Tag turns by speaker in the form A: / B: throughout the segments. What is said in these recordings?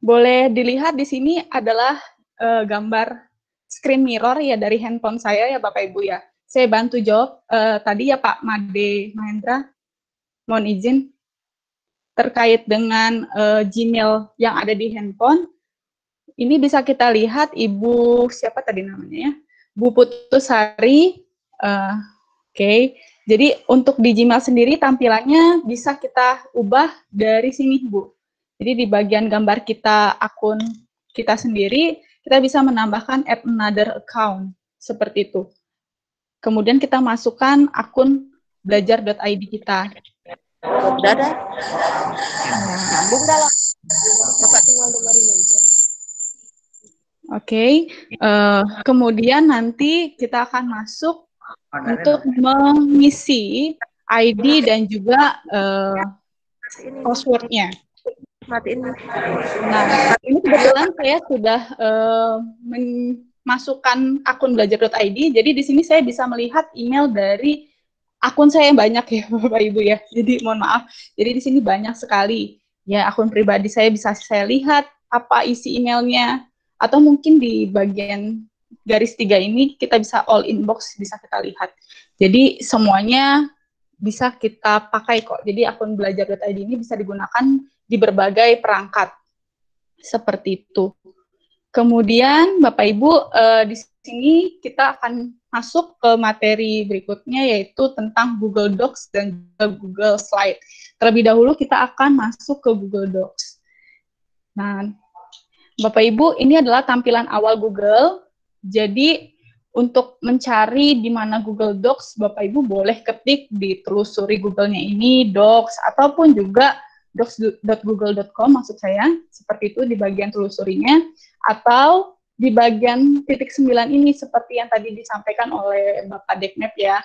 A: boleh dilihat di sini adalah gambar screen mirror ya dari handphone saya ya Bapak Ibu ya. Saya bantu jawab tadi ya Pak Made Mahendra, mohon izin terkait dengan Gmail yang ada di handphone. Ini bisa kita lihat Ibu siapa tadi namanya ya, Bu Putusari. Oke. Jadi untuk di Gmail sendiri tampilannya bisa kita ubah dari sini Bu. Jadi di bagian gambar kita akun kita sendiri, kita bisa menambahkan add another account seperti itu. Kemudian kita masukkan akun belajar.id kita.
B: Udah dah. Nyambung dah lah. Bapak tinggal dengerin aja.
A: Oke, kemudian nanti kita akan masuk untuk mengisi ID dan juga password-nya.
B: Matiin.
A: Nah, ini kebetulan saya sudah memasukkan akun belajar.id, jadi di sini saya bisa melihat email dari akun saya yang banyak ya Bapak Ibu ya. Jadi mohon maaf, jadi di sini banyak sekali ya akun pribadi saya bisa saya lihat apa isi emailnya, atau mungkin di bagian garis 3 ini kita bisa all inbox bisa kita lihat. Jadi semuanya bisa kita pakai kok. Jadi akun belajar.id ini bisa digunakan di berbagai perangkat seperti itu. Kemudian Bapak Ibu di sini kita akan masuk ke materi berikutnya yaitu tentang Google Docs dan juga Google Slide. Terlebih dahulu kita akan masuk ke Google Docs. Nah, Bapak Ibu ini adalah tampilan awal Google. Jadi untuk mencari di mana Google Docs, Bapak Ibu boleh ketik ditelusuri Google-nya ini Docs ataupun juga docs.google.com maksud saya, seperti itu di bagian telusurinya, atau di bagian titik 9 ini seperti yang tadi disampaikan oleh Bapak Dekmep ya,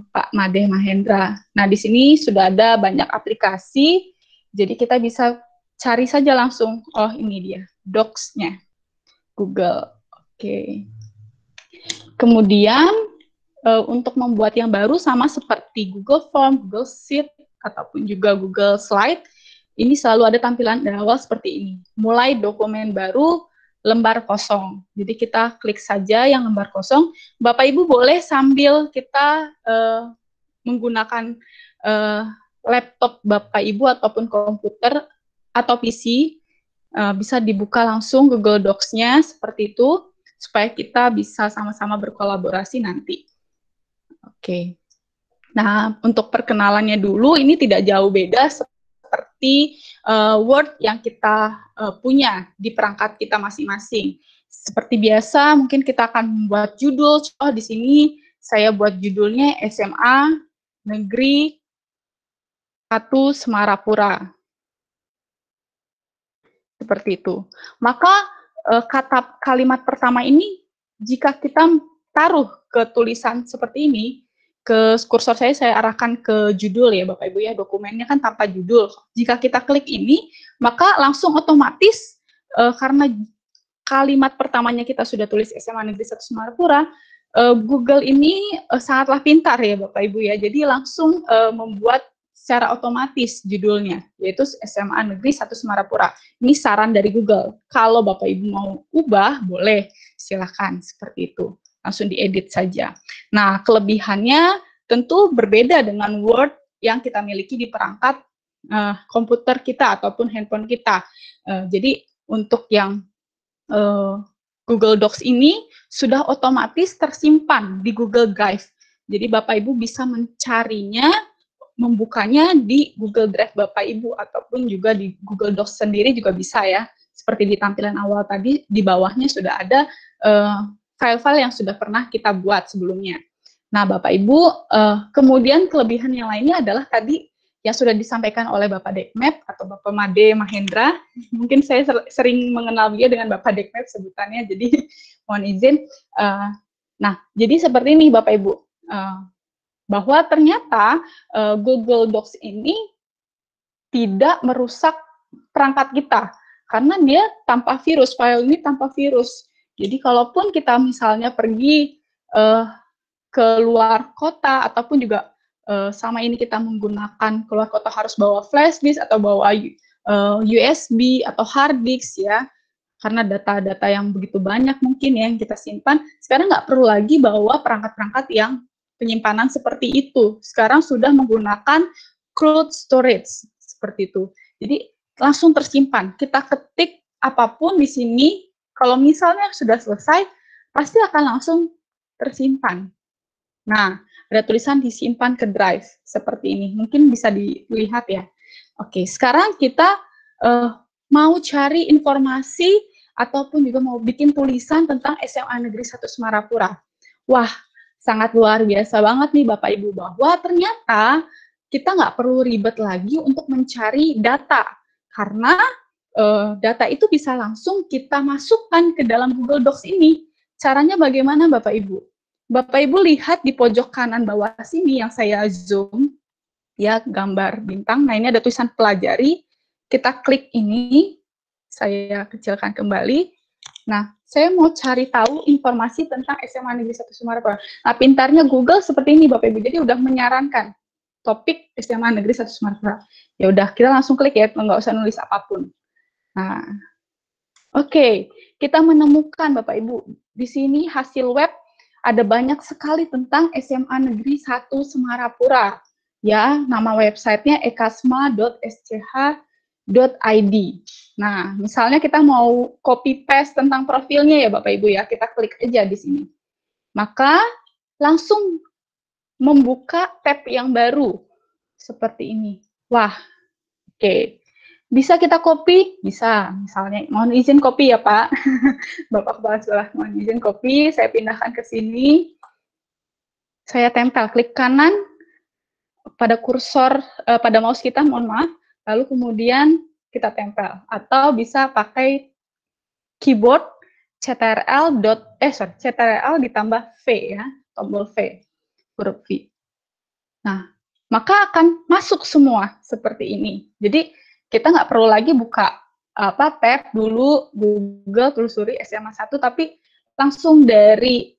A: Pak Made Mahendra. Nah, di sini sudah ada banyak aplikasi, jadi kita bisa cari saja langsung, oh ini dia, Docs-nya, Google. Oke. Kemudian, untuk membuat yang baru sama seperti Google Form, Google Sheet, ataupun juga Google Slide, ini selalu ada tampilan dari awal seperti ini. Mulai dokumen baru, lembar kosong. Jadi kita klik saja yang lembar kosong. Bapak Ibu boleh sambil kita menggunakan laptop Bapak Ibu ataupun komputer atau PC, bisa dibuka langsung Google Docs-nya seperti itu, supaya kita bisa sama-sama berkolaborasi nanti. Oke. Nah, untuk perkenalannya dulu, ini tidak jauh beda seperti Word yang kita punya di perangkat kita masing-masing. Seperti biasa, mungkin kita akan membuat judul. Oh, di sini saya buat judulnya SMA Negeri 1 Semarapura. Seperti itu. Maka kata kalimat pertama ini, jika kita taruh ke tulisan seperti ini, ke kursor saya arahkan ke judul ya Bapak Ibu ya, dokumennya kan tanpa judul. Jika kita klik ini, maka langsung otomatis karena kalimat pertamanya kita sudah tulis SMA Negeri 1 Semarapura, Google ini sangatlah pintar ya Bapak Ibu ya, jadi langsung membuat secara otomatis judulnya, yaitu SMA Negeri 1 Semarapura. Ini saran dari Google. Kalau Bapak Ibu mau ubah, boleh, silakan seperti itu. Langsung diedit saja. Nah, kelebihannya tentu berbeda dengan Word yang kita miliki di perangkat komputer kita ataupun handphone kita. Jadi untuk yang Google Docs ini sudah otomatis tersimpan di Google Drive. Jadi Bapak Ibu bisa mencarinya, membukanya di Google Drive Bapak Ibu ataupun juga di Google Docs sendiri juga bisa ya. Seperti di tampilan awal tadi, di bawahnya sudah ada file-file yang sudah pernah kita buat sebelumnya. Nah, Bapak Ibu, kemudian kelebihan yang lainnya adalah tadi yang sudah disampaikan oleh Bapak Dekmep atau Bapak Made Mahendra. Mungkin saya sering mengenal dia dengan Bapak Dekmep sebutannya, jadi mohon izin. Nah, jadi seperti ini Bapak Ibu, bahwa ternyata Google Docs ini tidak merusak perangkat kita, karena dia tanpa virus, file ini tanpa virus. Jadi kalaupun kita misalnya pergi ke luar kota, ataupun juga sama ini kita menggunakan keluar kota harus bawa flash disk atau bawa USB atau hard disk ya, karena data-data yang begitu banyak mungkin ya yang kita simpan. Sekarang nggak perlu lagi bawa perangkat-perangkat yang penyimpanan seperti itu. Sekarang sudah menggunakan cloud storage seperti itu. Jadi langsung tersimpan. Kita ketik apapun di sini, kalau misalnya sudah selesai, pasti akan langsung tersimpan. Nah, ada tulisan disimpan ke drive seperti ini. Mungkin bisa dilihat ya. Oke, sekarang kita mau cari informasi ataupun juga mau bikin tulisan tentang SMA Negeri 1 Semarapura. Wah, sangat luar biasa banget nih Bapak Ibu, bahwa ternyata kita nggak perlu ribet lagi untuk mencari data, karena data itu bisa langsung kita masukkan ke dalam Google Docs ini. Caranya bagaimana Bapak Ibu? Bapak Ibu lihat di pojok kanan bawah sini yang saya zoom, ya, gambar bintang. Nah, ini ada tulisan pelajari. Kita klik ini, saya kecilkan kembali. Nah, saya mau cari tahu informasi tentang SMA Negeri 1 Semarapura. Nah, pintarnya Google seperti ini, Bapak Ibu. Jadi udah menyarankan topik SMA Negeri 1 Semarapura. Ya udah, kita langsung klik ya, nggak usah nulis apapun. Nah, oke, kita menemukan Bapak Ibu. Di sini hasil web ada banyak sekali tentang SMA Negeri 1 Semarapura. Ya, nama websitenya ekasma.sch.id. Nah, misalnya kita mau copy paste tentang profilnya ya Bapak Ibu ya, kita klik aja di sini. Maka langsung membuka tab yang baru seperti ini. Wah, oke. Bisa kita copy? Bisa. Misalnya, mohon izin copy ya Pak. Bapak Kepala Sekolah, mohon izin copy. Saya pindahkan ke sini. Saya tempel, klik kanan pada kursor, pada mouse kita, mohon maaf. Lalu kemudian kita tempel. Atau bisa pakai keyboard CTRL ditambah V ya, tombol V, huruf V. Nah, maka akan masuk semua seperti ini. Jadi kita nggak perlu lagi buka tab dulu Google telusuri SMA 1, tapi langsung dari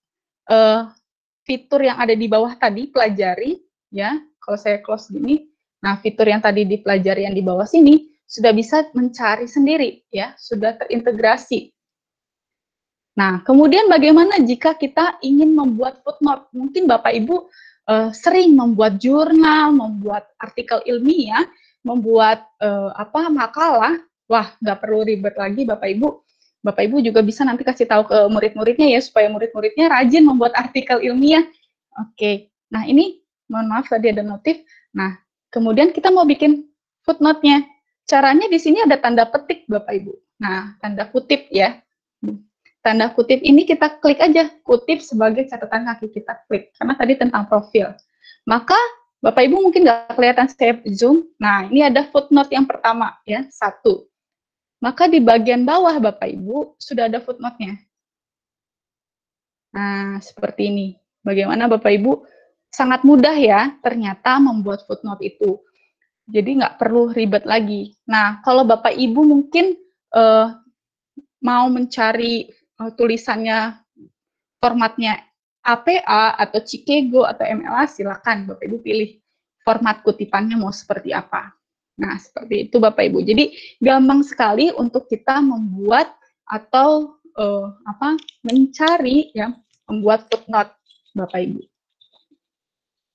A: fitur yang ada di bawah tadi, pelajari ya. Kalau saya close gini, nah fitur yang tadi dipelajari yang di bawah sini sudah bisa mencari sendiri ya, sudah terintegrasi. Nah, kemudian bagaimana jika kita ingin membuat footnote? Mungkin Bapak Ibu sering membuat jurnal, membuat artikel ilmiah, membuat makalah. Wah, nggak perlu ribet lagi Bapak Ibu. Bapak Ibu juga bisa nanti kasih tahu ke murid-muridnya ya, supaya murid-muridnya rajin membuat artikel ilmiah. Oke, nah ini mohon maaf tadi ada notif. Nah, kemudian kita mau bikin footnote-nya. Caranya di sini ada tanda petik Bapak Ibu. Nah, tanda kutip ya. Tanda kutip ini kita klik aja, kutip sebagai catatan kaki, kita klik, karena tadi tentang profil. Maka Bapak Ibu mungkin nggak kelihatan saya zoom, nah ini ada footnote yang pertama ya, 1. Maka di bagian bawah Bapak Ibu sudah ada footnote-nya. Nah, seperti ini. Bagaimana Bapak Ibu? Sangat mudah ya, ternyata membuat footnote itu. Jadi nggak perlu ribet lagi. Nah, kalau Bapak Ibu mungkin mau mencari tulisannya formatnya APA atau Chicago atau MLA, silakan Bapak Ibu pilih format kutipannya mau seperti apa. Nah, seperti itu Bapak Ibu. Jadi gampang sekali untuk kita membuat atau mencari ya, membuat footnote Bapak Ibu.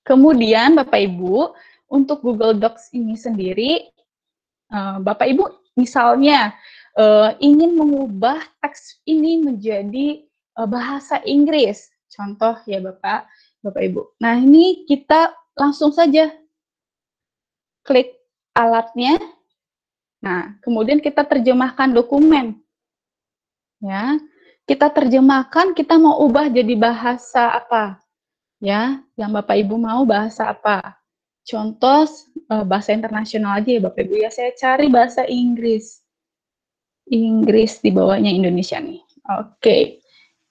A: Kemudian Bapak Ibu, untuk Google Docs ini sendiri, Bapak Ibu misalnya ingin mengubah teks ini menjadi bahasa Inggris, contoh ya Bapak Ibu. Nah, ini kita langsung saja klik alatnya. Nah, kemudian kita terjemahkan dokumen. Ya, kita terjemahkan, kita mau ubah jadi bahasa apa? Ya, yang Bapak Ibu mau bahasa apa? Contoh bahasa internasional aja ya Bapak Ibu ya. Saya cari bahasa Inggris. Inggris di bawahnya Indonesia nih. Oke.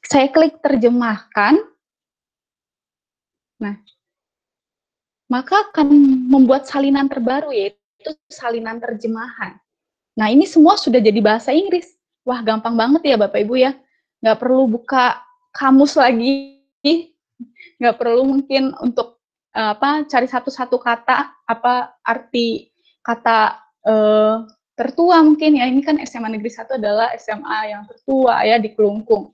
A: Saya klik terjemahkan. Nah, maka akan membuat salinan terbaru, yaitu salinan terjemahan. Nah, ini semua sudah jadi bahasa Inggris. Wah, gampang banget ya Bapak Ibu ya. Nggak perlu buka kamus lagi, nggak perlu mungkin untuk cari satu-satu kata, apa arti kata tertua mungkin ya, ini kan SMA Negeri 1 adalah SMA yang tertua ya di Kelungkung,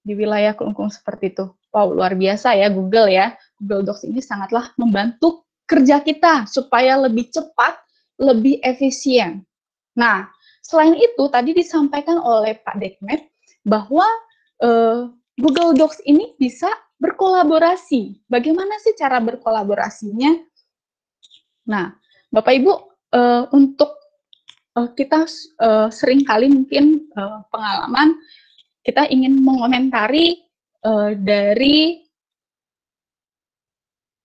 A: di wilayah Kelungkung seperti itu. Wow, luar biasa ya Google ya. Google Docs ini sangatlah membantu kerja kita supaya lebih cepat, lebih efisien. Nah, selain itu tadi disampaikan oleh Pak Dekmet bahwa Google Docs ini bisa berkolaborasi. Bagaimana sih cara berkolaborasinya? Nah, Bapak Ibu, untuk kita seringkali mungkin pengalaman kita ingin mengomentari dari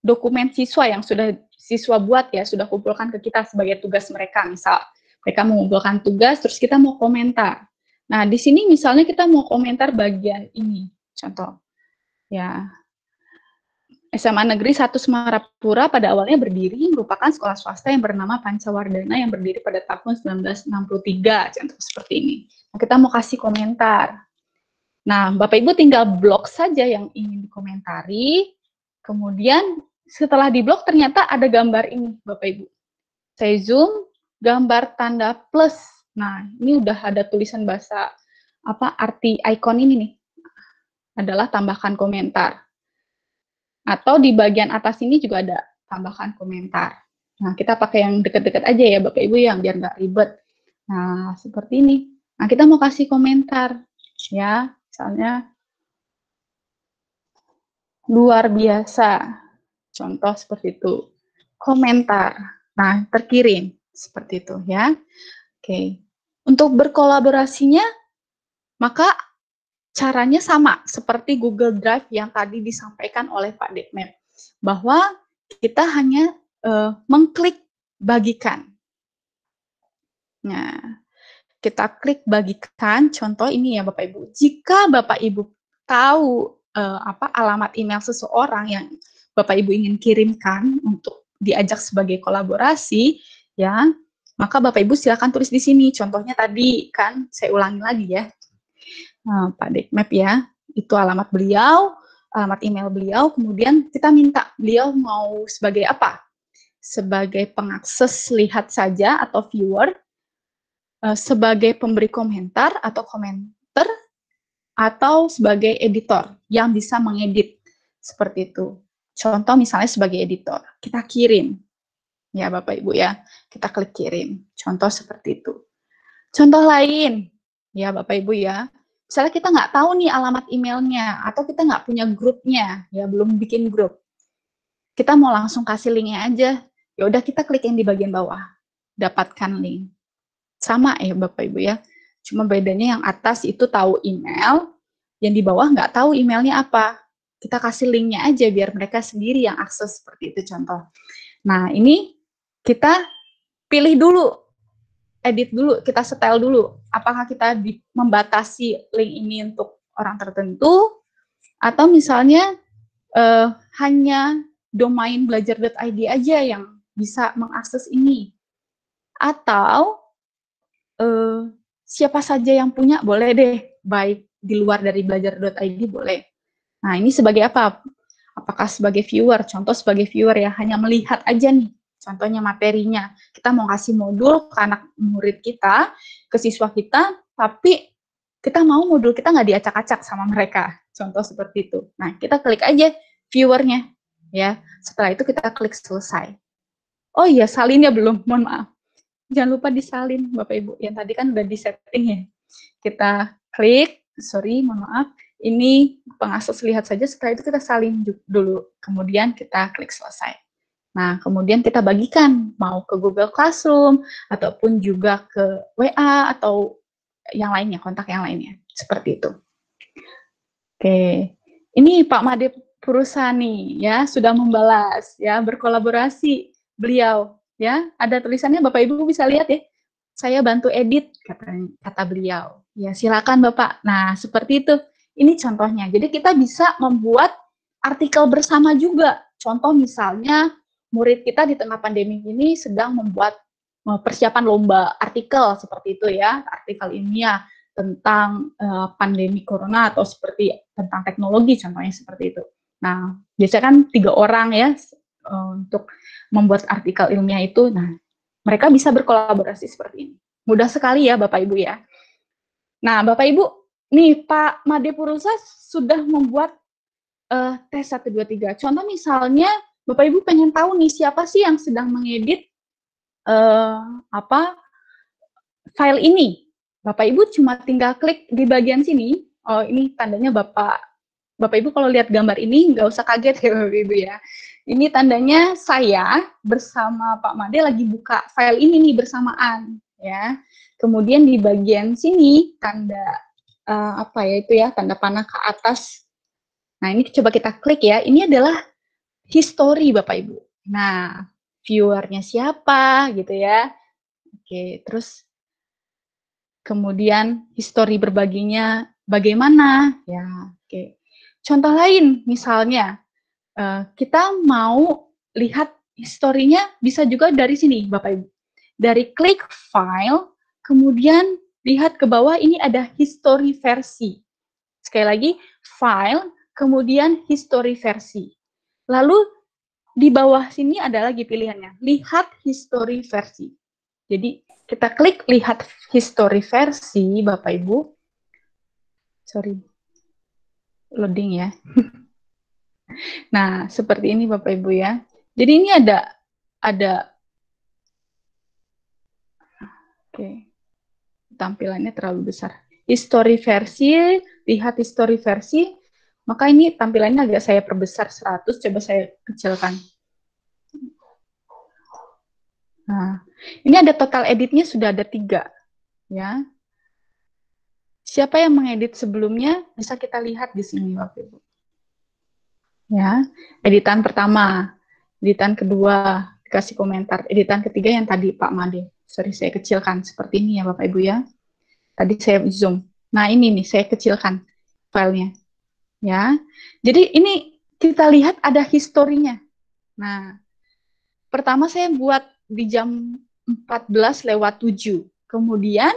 A: dokumen siswa yang sudah siswa buat ya, sudah kumpulkan ke kita sebagai tugas mereka. Misal mereka mengumpulkan tugas, terus kita mau komentar. Nah, di sini misalnya kita mau komentar bagian ini, contoh. Ya, SMA Negeri 1 Semarapura pada awalnya berdiri merupakan sekolah swasta yang bernama Pancawardana yang berdiri pada tahun 1963, contoh seperti ini. Nah, kita mau kasih komentar. Nah, Bapak Ibu tinggal blok saja yang ingin dikomentari, kemudian setelah diblok ternyata ada gambar ini, Bapak Ibu. Saya zoom, gambar tanda plus. Nah, ini udah ada tulisan bahasa arti icon ini nih. Adalah tambahkan komentar. Atau di bagian atas ini juga ada tambahkan komentar. Nah, kita pakai yang deket-deket aja ya Bapak Ibu yang biar nggak ribet. Nah, seperti ini. Nah, kita mau kasih komentar. Ya, misalnya luar biasa. Contoh seperti itu. Komentar. Nah, terkirim. Seperti itu ya. Oke. Untuk berkolaborasinya, maka caranya sama seperti Google Drive yang tadi disampaikan oleh Pak Dekmet, bahwa kita hanya mengklik bagikan. Nah, kita klik bagikan, contoh ini ya Bapak Ibu. Jika Bapak Ibu tahu alamat email seseorang yang Bapak Ibu ingin kirimkan untuk diajak sebagai kolaborasi, ya, maka Bapak Ibu silakan tulis di sini. Contohnya tadi kan saya ulangi lagi ya. Pak Dekmet ya, itu alamat beliau, alamat email beliau, kemudian kita minta beliau mau sebagai apa? Sebagai pengakses lihat saja atau viewer, sebagai pemberi komentar atau komentar, atau sebagai editor yang bisa mengedit, seperti itu. Contoh misalnya sebagai editor, kita kirim, ya Bapak Ibu ya, kita klik kirim, contoh seperti itu. Contoh lain, ya Bapak Ibu ya, misalnya kita nggak tahu nih alamat emailnya, atau kita nggak punya grupnya, ya belum bikin grup. Kita mau langsung kasih linknya aja, ya udah kita klik yang di bagian bawah, dapatkan link. Sama ya Bapak Ibu ya, cuma bedanya yang atas itu tahu email, yang di bawah nggak tahu emailnya apa. Kita kasih linknya aja biar mereka sendiri yang akses, seperti itu contoh. Nah ini kita pilih dulu, edit dulu, kita setel dulu, apakah kita membatasi link ini untuk orang tertentu, atau misalnya hanya domain belajar.id aja yang bisa mengakses ini, atau siapa saja yang punya boleh deh, baik di luar dari belajar.id boleh. Nah ini sebagai apa? Apakah sebagai viewer? Contoh sebagai viewer ya, hanya melihat aja nih, contohnya materinya. Kita mau kasih modul ke anak murid kita, ke siswa kita, tapi kita mau modul kita nggak diacak-acak sama mereka. Contoh seperti itu. Nah, kita klik aja viewernya, ya. Setelah itu kita klik selesai. Oh iya, salinnya belum, mohon maaf. Jangan lupa disalin, Bapak Ibu. Yang tadi kan udah di-setting ya. Kita klik, sorry, mohon maaf. Ini pengakses lihat saja, setelah itu kita salin dulu. Kemudian kita klik selesai. Nah, kemudian kita bagikan, mau ke Google Classroom, ataupun juga ke WA, atau yang lainnya, kontak yang lainnya. Seperti itu. Oke, ini Pak Made Purusani ya, sudah membalas, ya, berkolaborasi beliau. Ya, ada tulisannya Bapak Ibu bisa lihat ya. Saya bantu edit, kata beliau. Ya, silakan Bapak. Nah, seperti itu. Ini contohnya. Jadi kita bisa membuat artikel bersama juga. Contoh misalnya murid kita di tengah pandemi ini sedang membuat persiapan lomba artikel seperti itu ya, artikel ilmiah tentang pandemi corona atau seperti tentang teknologi contohnya seperti itu. Nah, biasanya kan 3 orang ya untuk membuat artikel ilmiah itu. Nah, mereka bisa berkolaborasi seperti ini. Mudah sekali ya Bapak Ibu ya. Nah, Bapak Ibu, nih Pak Made Purwosa sudah membuat tes 1, 2, 3. Contoh misalnya, Bapak Ibu pengen tahu nih siapa sih yang sedang mengedit file ini. Bapak Ibu cuma tinggal klik di bagian sini. Oh, ini tandanya Bapak Ibu kalau lihat gambar ini nggak usah kaget ya Bapak Ibu ya. Ini tandanya saya bersama Pak Made lagi buka file ini nih bersamaan ya. Kemudian di bagian sini tanda tanda panah ke atas. Nah, ini coba kita klik ya. Ini adalah history Bapak Ibu. Nah, viewernya siapa gitu ya. Oke, terus kemudian history berbaginya bagaimana ya. Oke. Contoh lain misalnya kita mau lihat historinya bisa juga dari sini Bapak Ibu. Dari klik file, kemudian lihat ke bawah ini ada history versi. Sekali lagi, file, kemudian history versi. Lalu di bawah sini ada lagi pilihannya, lihat history versi. Jadi kita klik lihat history versi, Bapak Ibu. Sorry, loading ya. Nah, seperti ini Bapak Ibu ya. Jadi ini ada oke. Tampilannya terlalu besar. History versi, lihat history versi. Maka ini tampilannya agak saya perbesar 100, coba saya kecilkan. Nah, ini ada total editnya sudah ada 3 ya. Siapa yang mengedit sebelumnya bisa kita lihat di sini Bapak Ibu. Ya, editan pertama, editan kedua dikasih komentar, editan ketiga yang tadi Pak Made. Sorry, saya kecilkan seperti ini ya Bapak Ibu ya. Tadi saya zoom. Nah, ini nih saya kecilkan filenya. Ya. Jadi ini kita lihat ada historinya. Nah, pertama saya buat di jam 14:07. Kemudian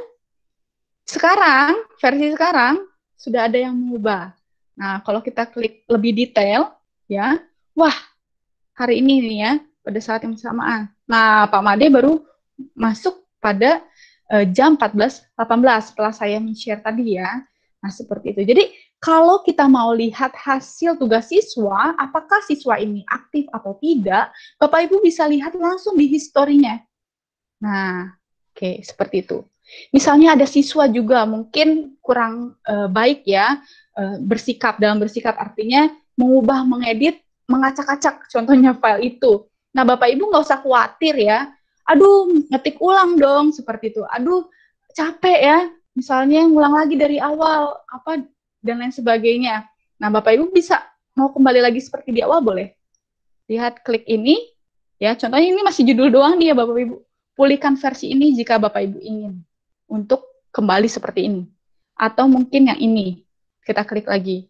A: versi sekarang sudah ada yang mengubah. Nah, kalau kita klik lebih detail, ya, wah, hari ini nih ya, pada saat yang bersamaan. Nah, Pak Made baru masuk pada jam 14:18 setelah saya men-share tadi ya. Nah, seperti itu. Jadi, kalau kita mau lihat hasil tugas siswa, apakah siswa ini aktif atau tidak, Bapak Ibu bisa lihat langsung di historinya. Nah, oke, seperti itu. Misalnya ada siswa juga mungkin kurang baik ya, dalam bersikap artinya mengubah, mengedit, mengacak-acak contohnya file itu. Nah, Bapak Ibu nggak usah khawatir ya, aduh ngetik ulang dong, seperti itu. Aduh, capek ya, misalnya ngulang lagi dari awal, dan lain sebagainya. Nah, Bapak Ibu bisa mau kembali lagi seperti di awal boleh. Lihat klik ini, ya contohnya ini masih judul doang nih ya Bapak Ibu. Pulihkan versi ini jika Bapak Ibu ingin untuk kembali seperti ini. Atau mungkin yang ini, kita klik lagi.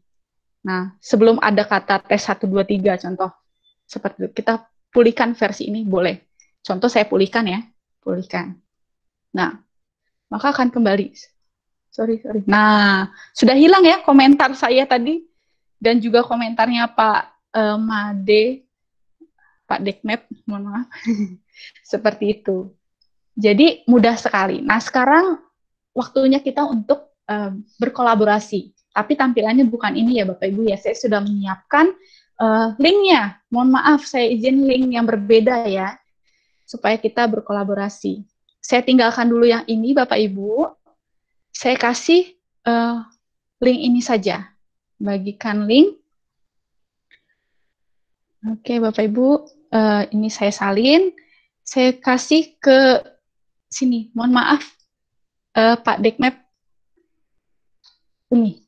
A: Nah, sebelum ada kata tes 1, 2, 3 contoh. Seperti itu, kita pulihkan versi ini boleh. Contoh saya pulihkan ya, pulihkan. Nah, maka akan kembali. Sorry. Nah, sudah hilang ya komentar saya tadi. Dan juga komentarnya Pak Made, Pak Dekmet, mohon maaf. Seperti itu. Jadi mudah sekali. Nah, sekarang waktunya kita untuk berkolaborasi. Tapi tampilannya bukan ini ya Bapak Ibu ya. Saya sudah menyiapkan linknya. Mohon maaf, saya izin link yang berbeda ya. Supaya kita berkolaborasi. Saya tinggalkan dulu yang ini Bapak Ibu. Saya kasih link ini saja. Bagikan link. Oke Bapak Ibu, ini saya salin. Saya kasih ke sini. Mohon maaf, Pak Dekmap. Ini.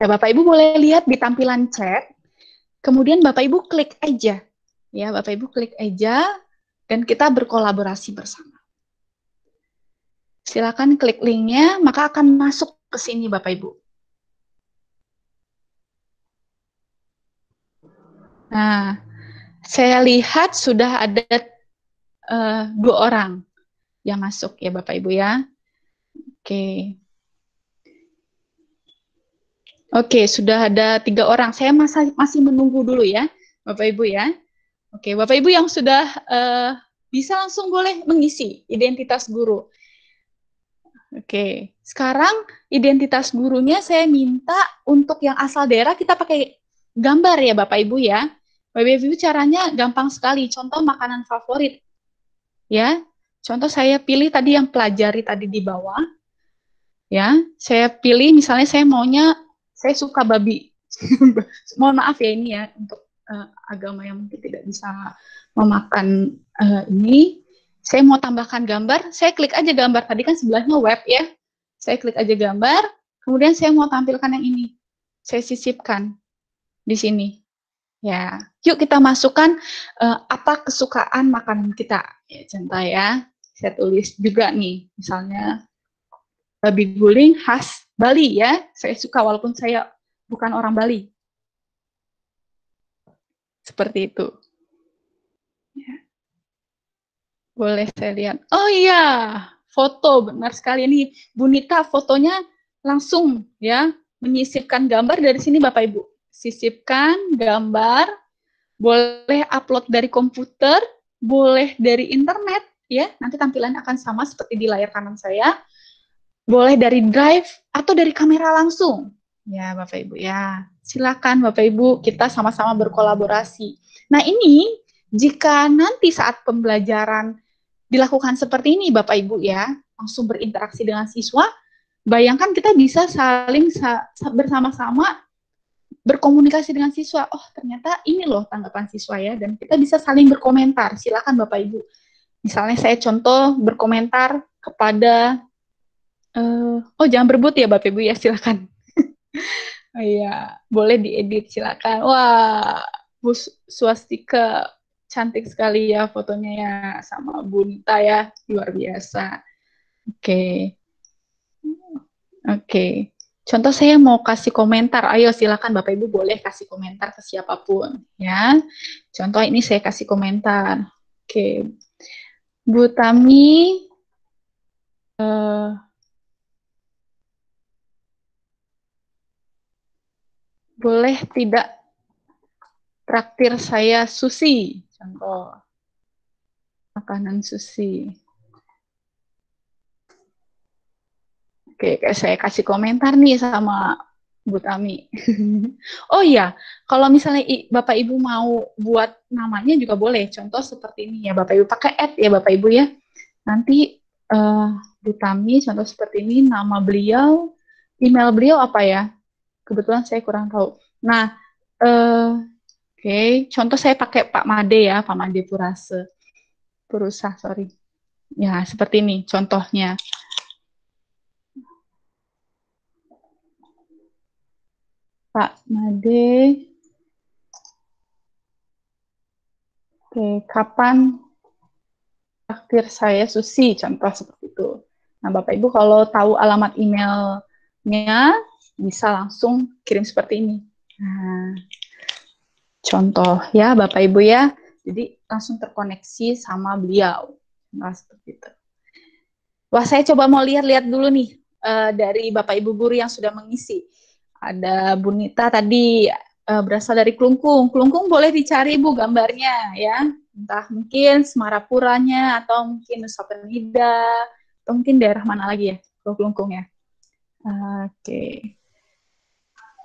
A: Ya, Bapak Ibu boleh lihat di tampilan chat. Kemudian Bapak Ibu klik aja. Ya, Bapak Ibu klik aja dan kita berkolaborasi bersama. Silakan klik linknya, maka akan masuk ke sini Bapak Ibu. Nah, saya lihat sudah ada 2 orang yang masuk ya Bapak Ibu ya. Oke. Oke, sudah ada 3 orang. Saya masih menunggu dulu ya, Bapak Ibu ya. Oke, Bapak Ibu yang sudah bisa langsung boleh mengisi identitas guru. Oke, sekarang identitas gurunya saya minta untuk yang asal daerah kita pakai gambar ya Bapak Ibu ya. Bapak Ibu caranya gampang sekali. Contoh makanan favorit ya. Contoh saya pilih tadi yang pelajari tadi di bawah ya. Saya pilih misalnya saya suka babi. Mohon maaf ya ini ya untuk agama yang mungkin tidak bisa memakan ini. Saya mau tambahkan gambar, saya klik aja gambar. Tadi kan sebelahnya web ya. Saya klik aja gambar, kemudian saya mau tampilkan yang ini. Saya sisipkan di sini. Ya, yuk kita masukkan apa kesukaan makanan kita. Ya, contoh ya, saya tulis juga nih, misalnya babi guling khas Bali ya. Saya suka walaupun saya bukan orang Bali. Seperti itu. Ya. Boleh saya lihat. Oh iya, foto benar sekali ini Bu Nita fotonya langsung ya menyisipkan gambar dari sini Bapak Ibu. Sisipkan gambar, boleh upload dari komputer, boleh dari internet ya. Nanti tampilannya akan sama seperti di layar kanan saya. Boleh dari drive atau dari kamera langsung. Ya Bapak Ibu ya. Silakan Bapak Ibu kita sama-sama berkolaborasi. Nah, ini jika nanti saat pembelajaran dilakukan seperti ini Bapak Ibu ya, langsung berinteraksi dengan siswa, bayangkan kita bisa saling bersama-sama berkomunikasi dengan siswa. Oh, ternyata ini loh tanggapan siswa ya, dan kita bisa saling berkomentar. Silakan Bapak Ibu. Misalnya saya contoh berkomentar kepada oh jangan berebut ya Bapak Ibu ya, silakan. Oh, iya, boleh diedit silakan. Wah, Bu Swastika cantik sekali ya fotonya ya sama Bu Nita ya, luar biasa. Oke. Oke. Contoh saya mau kasih komentar. Ayo silakan Bapak Ibu boleh kasih komentar ke siapapun ya. Contoh ini saya kasih komentar. Oke. Bu Tami boleh tidak traktir saya sushi? Contoh makanan sushi. Oke, saya kasih komentar nih sama Bu Tami. Oh iya, kalau misalnya Bapak Ibu mau buat namanya juga boleh. Contoh seperti ini ya, Bapak Ibu pakai add ya Bapak Ibu ya. Nanti Bu Tami contoh seperti ini, nama beliau, email beliau apa ya? Kebetulan saya kurang tahu. Nah, oke, contoh saya pakai Pak Made ya, Pak Made Purusah, sorry. Ya, seperti ini contohnya. Pak Made. Oke, kapan traktir saya sushi? Contoh seperti itu. Nah, Bapak Ibu kalau tahu alamat emailnya, bisa langsung kirim seperti ini. Nah, contoh ya Bapak Ibu ya. Jadi langsung terkoneksi sama beliau. Nah, seperti itu. Wah, saya coba mau lihat-lihat dulu nih dari Bapak Ibu guru yang sudah mengisi. Ada Bu Nita tadi berasal dari Klungkung. Klungkung boleh dicari Bu gambarnya ya. Entah mungkin Semarapuranya atau mungkin Nusa Penida atau mungkin daerah mana lagi ya kalau Klungkung ya. Oke.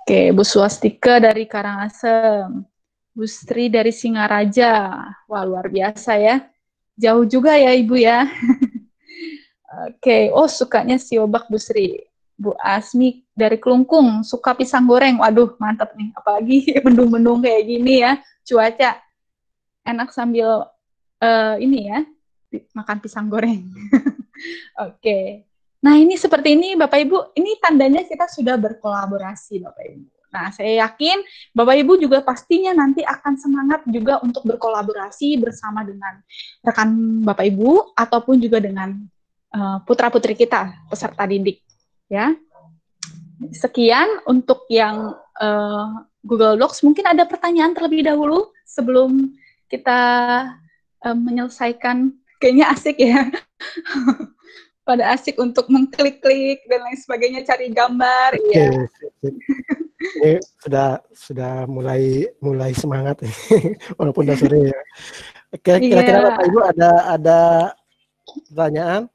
A: Oke, Bu Swastika dari Karangasem. Bu Sri dari Singaraja. Wah, luar biasa ya. Jauh juga ya Ibu ya. Oke, oh sukanya siobak Bu Sri. Bu Asmi dari Klungkung, suka pisang goreng. Waduh, mantap nih. Apalagi mendung-mendung kayak gini ya. Cuaca enak sambil ini ya, makan pisang goreng. Oke. Nah, ini seperti ini Bapak Ibu, ini tandanya kita sudah berkolaborasi Bapak Ibu. Nah, saya yakin Bapak Ibu juga pastinya nanti akan semangat juga untuk berkolaborasi bersama dengan rekan Bapak Ibu ataupun juga dengan putra-putri kita, peserta didik. Ya. Sekian untuk yang Google Docs. Mungkin ada pertanyaan terlebih dahulu sebelum kita menyelesaikan. Kayaknya asik ya. Pada asik untuk mengklik-klik dan lain sebagainya, cari gambar.
C: Oke, ya. Ini sudah mulai semangat walaupun udah sore ya. Kira-kira Bapak Ibu ada pertanyaan?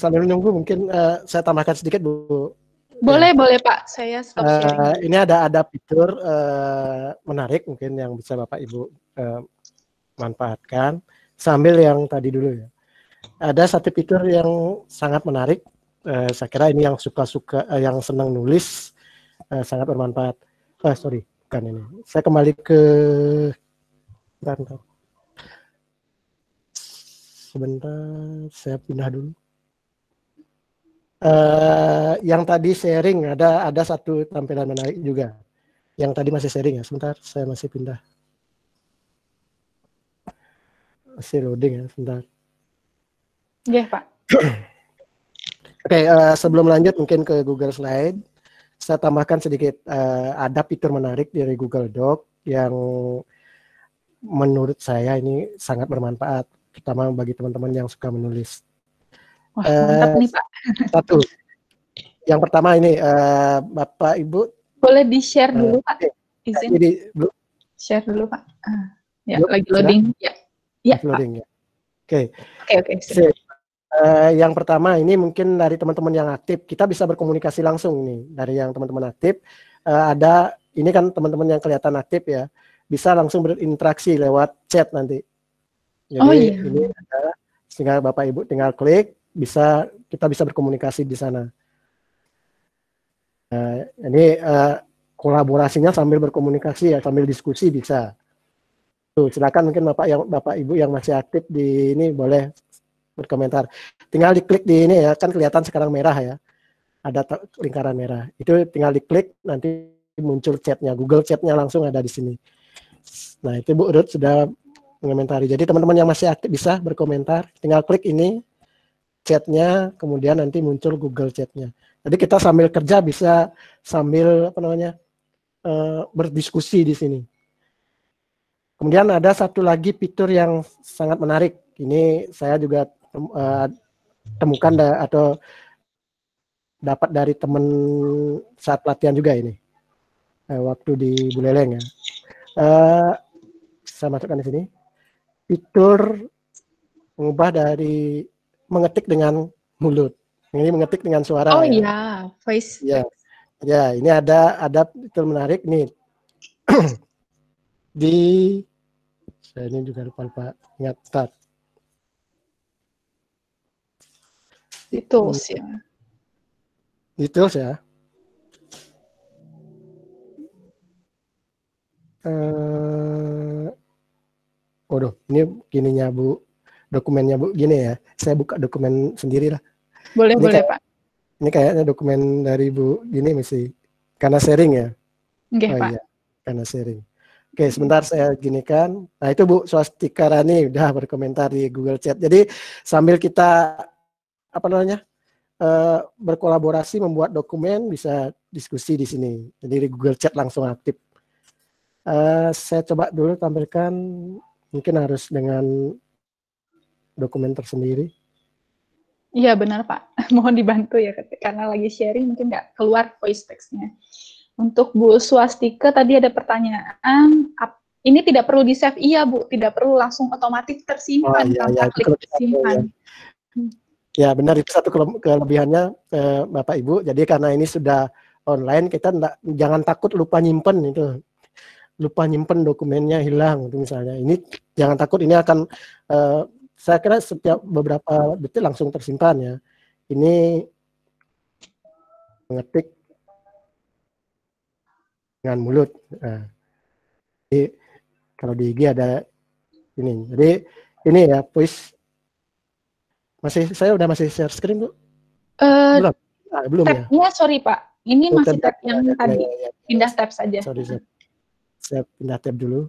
C: sambil menunggu mungkin saya tambahkan sedikit Bu.
A: Boleh, boleh Pak. Saya stop sharing.
C: Ini ada fitur menarik mungkin yang bisa Bapak Ibu manfaatkan sambil yang tadi dulu ya. Ada satu fitur yang sangat menarik. Saya kira ini yang suka-suka, yang senang nulis sangat bermanfaat. Sorry, bukan ini. Saya kembali ke sebentar, saya pindah dulu. Yang tadi sharing ada satu tampilan menarik juga. Yang tadi masih sharing ya. Sebentar, saya masih pindah. Masih loading ya, sebentar.
A: Iya, Pak.
C: Oke, sebelum lanjut mungkin ke Google Slide, saya tambahkan sedikit. Ada fitur menarik dari Google Doc yang menurut saya ini sangat bermanfaat, terutama bagi teman-teman yang suka menulis.
A: Wah, mantap nih Pak.
C: Satu, yang pertama ini Bapak Ibu
A: boleh di-share dulu Pak. Izin.
C: Jadi,
A: share dulu Pak. Ya, lagi loading. Ya. Ya,
C: loading ya. Oke.
A: Oke.
C: Yang pertama ini mungkin dari teman-teman yang aktif, kita bisa berkomunikasi langsung nih dari yang teman-teman aktif. Ada ini kan teman-teman yang kelihatan aktif ya, bisa langsung berinteraksi lewat chat nanti. Jadi ini ada, sehingga Bapak Ibu tinggal klik, kita bisa berkomunikasi di sana. Ini kolaborasinya sambil berkomunikasi ya, sambil diskusi bisa. Tuh, silakan mungkin Bapak Ibu yang masih aktif di ini boleh berkomentar. Tinggal diklik di ini ya, kan kelihatan sekarang merah ya. Ada lingkaran merah. Itu tinggal diklik nanti muncul chatnya, Google Chatnya langsung ada di sini. Nah, itu Bu Ruth sudah mengomentari. Jadi teman-teman yang masih aktif bisa berkomentar, tinggal klik ini chatnya, kemudian nanti muncul Google Chatnya. Jadi kita sambil kerja bisa sambil berdiskusi di sini. Kemudian ada satu lagi fitur yang sangat menarik. Ini saya juga temukan atau dapat dari teman saat pelatihan juga ini. Waktu di Buleleng ya. Saya masukkan di sini. Fitur mengubah dari mengetik dengan mulut. Ini mengetik dengan suara.
A: Oh iya, voice.
C: Ya, ini ada fitur menarik nih. Saya ini juga lupa ingat start.
A: Di tools ya.
C: Di tools ya. Waduh, ini gininya Bu, dokumennya Bu gini ya. Saya buka dokumen sendiri lah.
A: Boleh Pak.
C: Ini kayaknya dokumen dari Bu gini mesti karena sharing ya.
A: Oke, Pak.
C: Iya, karena sharing. Oke, sebentar saya ginikan. Nah, itu Bu Swastika Rani udah berkomentar di Google Chat. Jadi sambil kita berkolaborasi membuat dokumen bisa diskusi di sini. Jadi di Google Chat langsung aktif. Saya coba dulu tampilkan, mungkin harus dengan dokumen tersendiri.
A: Iya benar Pak, mohon dibantu ya karena lagi sharing mungkin nggak keluar voice text-nya. Untuk Bu Swastika tadi ada pertanyaan, ini tidak perlu di-save? Iya Bu, tidak perlu, langsung otomatis tersimpan tanpa klik simpan.
C: Ya benar, itu satu kelebihannya Bapak Ibu. Jadi karena ini sudah online, kita jangan takut lupa nyimpen itu. Lupa nyimpen dokumennya hilang itu misalnya. Ini jangan takut, ini akan saya kira setiap beberapa detik langsung tersimpan ya. Ini mengetik dengan mulut. Nah, jadi kalau di IG ada ini. Jadi ini ya voice. Saya udah masih share screen Bu? Belum ya.
A: Tab-nya sorry Pak. Ini masih tab yang tadi. Pindah tab saja.
C: Sorry. Saya pindah tab dulu.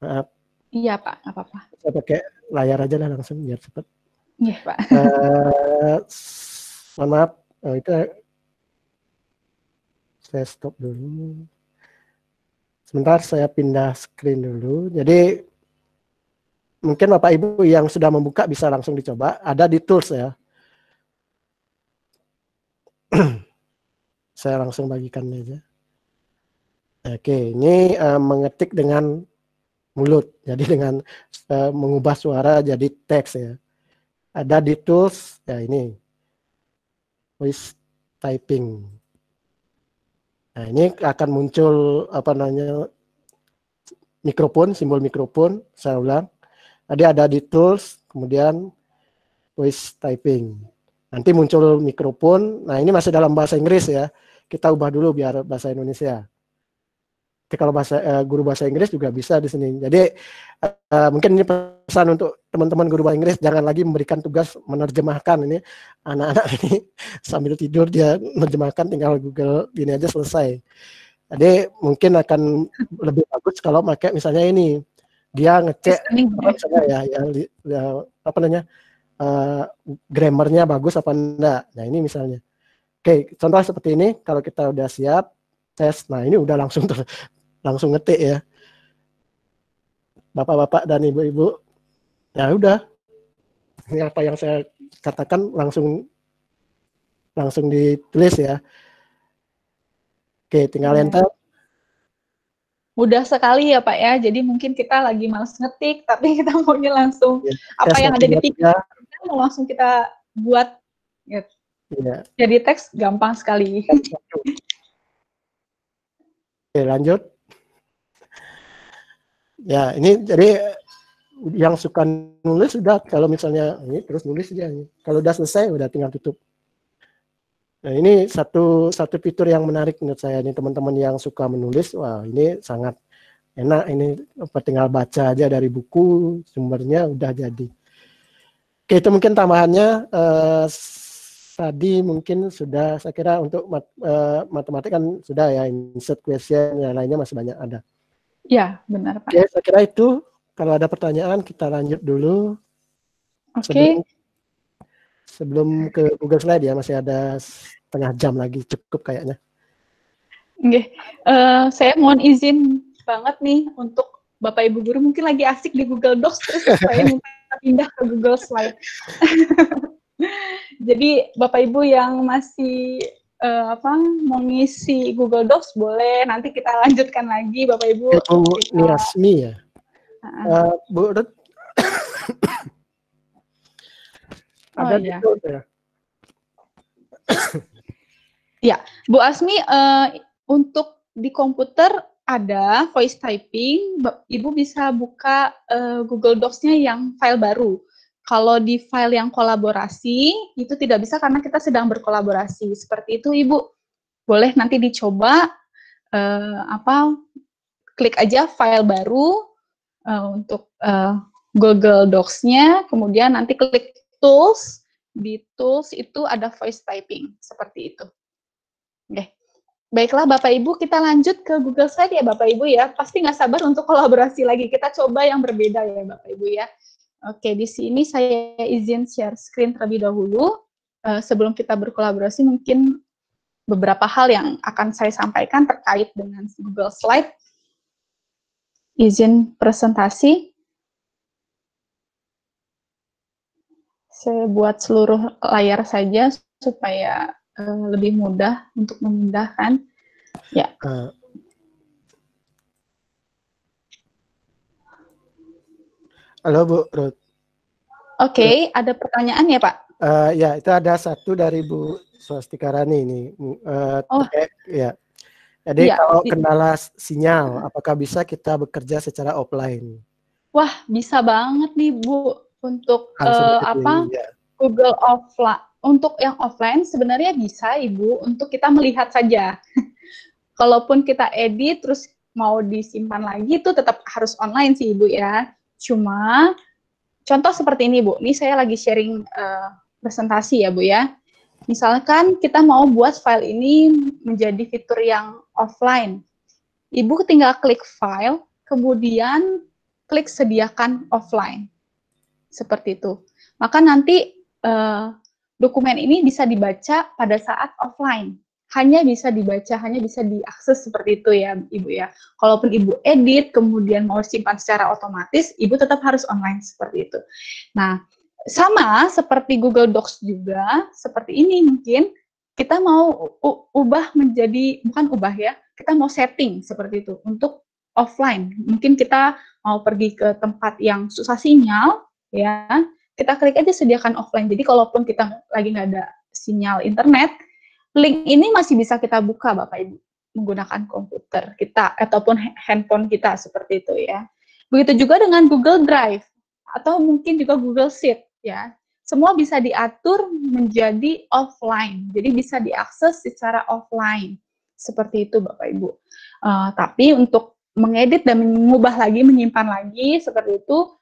C: Maaf.
A: Iya Pak, nggak apa-apa.
C: Saya pakai layar aja lah langsung biar cepat.
A: Iya Pak.
C: Mohon maaf, itu saya stop dulu. Sebentar saya pindah screen dulu. Jadi mungkin Bapak Ibu yang sudah membuka bisa langsung dicoba. Ada di tools ya. Saya langsung bagikan aja. Oke, ini mengetik dengan mulut. Jadi dengan mengubah suara jadi teks ya. Ada di tools, ya ini. voice typing. Nah, ini akan muncul mikrofon, simbol mikrofon. Saya ulang. Tadi ada di tools, kemudian voice typing. Nanti muncul mikrofon. Nah, ini masih dalam bahasa Inggris ya. Kita ubah dulu biar bahasa Indonesia. Jadi kalau guru bahasa Inggris juga bisa di sini. Jadi mungkin ini pesan untuk teman-teman guru bahasa Inggris, jangan lagi memberikan tugas menerjemahkan. Ini anak-anak ini sambil tidur dia menerjemahkan, tinggal Google ini aja selesai. Jadi mungkin akan lebih bagus kalau pakai misalnya ini, dia ngecek grammarnya bagus apa enggak. Nah ini misalnya. Oke, contoh seperti ini, kalau kita udah siap tes, nah ini udah langsung ngetik ya. Bapak-bapak dan ibu-ibu, ya udah. Ini apa yang saya katakan langsung ditulis ya. Oke, tinggal enter.
A: Mudah sekali ya Pak ya. Jadi mungkin kita lagi males ngetik, tapi kita maunya langsung apa yang ada di pikiran kita mau langsung kita buat. Gitu. Ya. Jadi teks gampang sekali.
C: Oke, lanjut. Ya, ini jadi yang suka nulis sudah, kalau misalnya ini terus nulis aja. Kalau udah selesai udah tinggal tutup. Nah, ini satu fitur yang menarik menurut saya nih, teman-teman yang suka menulis. Wah, ini sangat enak, ini tinggal baca aja dari buku, sumbernya udah jadi. Oke, itu mungkin tambahannya. Tadi mungkin sudah, saya kira untuk matematik kan sudah ya, insert question, yang lainnya masih banyak ada.
A: Ya, benar Pak.
C: Oke, saya kira itu. Kalau ada pertanyaan kita lanjut dulu.
A: Oke.
C: Sebelum ke Google Slide ya, masih ada setengah jam lagi, cukup kayaknya.
A: Oke, saya mohon izin banget nih untuk Bapak Ibu guru, mungkin lagi asik di Google Docs, terus saya minta pindah ke Google Slide. Jadi Bapak Ibu yang masih mau ngisi Google Docs boleh, nanti kita lanjutkan lagi Bapak Ibu.
C: Bu Niasmi ya. Bu Ruth. Ada
A: ya.
C: ya.
A: Ya, Bu Asmi, untuk di komputer ada voice typing, Ibu bisa buka Google Docs-nya yang file baru. Kalau di file yang kolaborasi, itu tidak bisa karena kita sedang berkolaborasi. Seperti itu, Ibu. Boleh nanti dicoba, klik aja file baru untuk Google Docs-nya, kemudian nanti klik Tools, di Tools itu ada voice typing, seperti itu. Oke. Baiklah Bapak Ibu, kita lanjut ke Google Slide ya Bapak Ibu ya. Pasti nggak sabar untuk kolaborasi lagi. Kita coba yang berbeda ya Bapak Ibu ya. Oke, di sini saya izin share screen terlebih dahulu. Sebelum kita berkolaborasi, mungkin beberapa hal yang akan saya sampaikan terkait dengan Google Slide. Izin presentasi. Saya buat seluruh layar saja supaya lebih mudah untuk memindahkan. Ya.
C: Halo Bu Ruth.
A: Oke, ada pertanyaan ya Pak?
C: Ya, itu ada satu dari Bu Swastika Rani ini. Ya. Jadi ya, kalau kendala sinyal, apakah bisa kita bekerja secara offline?
A: Wah, bisa banget nih Bu untuk Google offline. Untuk yang offline sebenarnya bisa Ibu untuk kita melihat saja. Kalaupun kita edit terus mau disimpan lagi itu tetap harus online sih Ibu ya. Cuma contoh seperti ini Bu. Ini saya lagi sharing presentasi ya Bu ya. Misalkan kita mau buat file ini menjadi fitur yang offline. Ibu tinggal klik file, kemudian klik sediakan offline. Seperti itu. Maka nanti dokumen ini bisa dibaca pada saat offline. Hanya bisa dibaca, hanya bisa diakses seperti itu ya Ibu ya. Kalaupun Ibu edit, kemudian mau simpan secara otomatis, Ibu tetap harus online seperti itu. Nah, sama seperti Google Docs juga, seperti ini mungkin, kita mau ubah menjadi, bukan ubah ya, kita mau setting seperti itu untuk offline. Mungkin kita mau pergi ke tempat yang susah sinyal, ya, kita klik aja sediakan offline. Jadi kalaupun kita lagi nggak ada sinyal internet, link ini masih bisa kita buka Bapak Ibu menggunakan komputer kita ataupun handphone kita seperti itu ya. Begitu juga dengan Google Drive atau mungkin juga Google Sheet ya. Semua bisa diatur menjadi offline. Jadi bisa diakses secara offline. Seperti itu Bapak Ibu. Tapi untuk mengedit dan mengubah lagi, menyimpan lagi seperti itu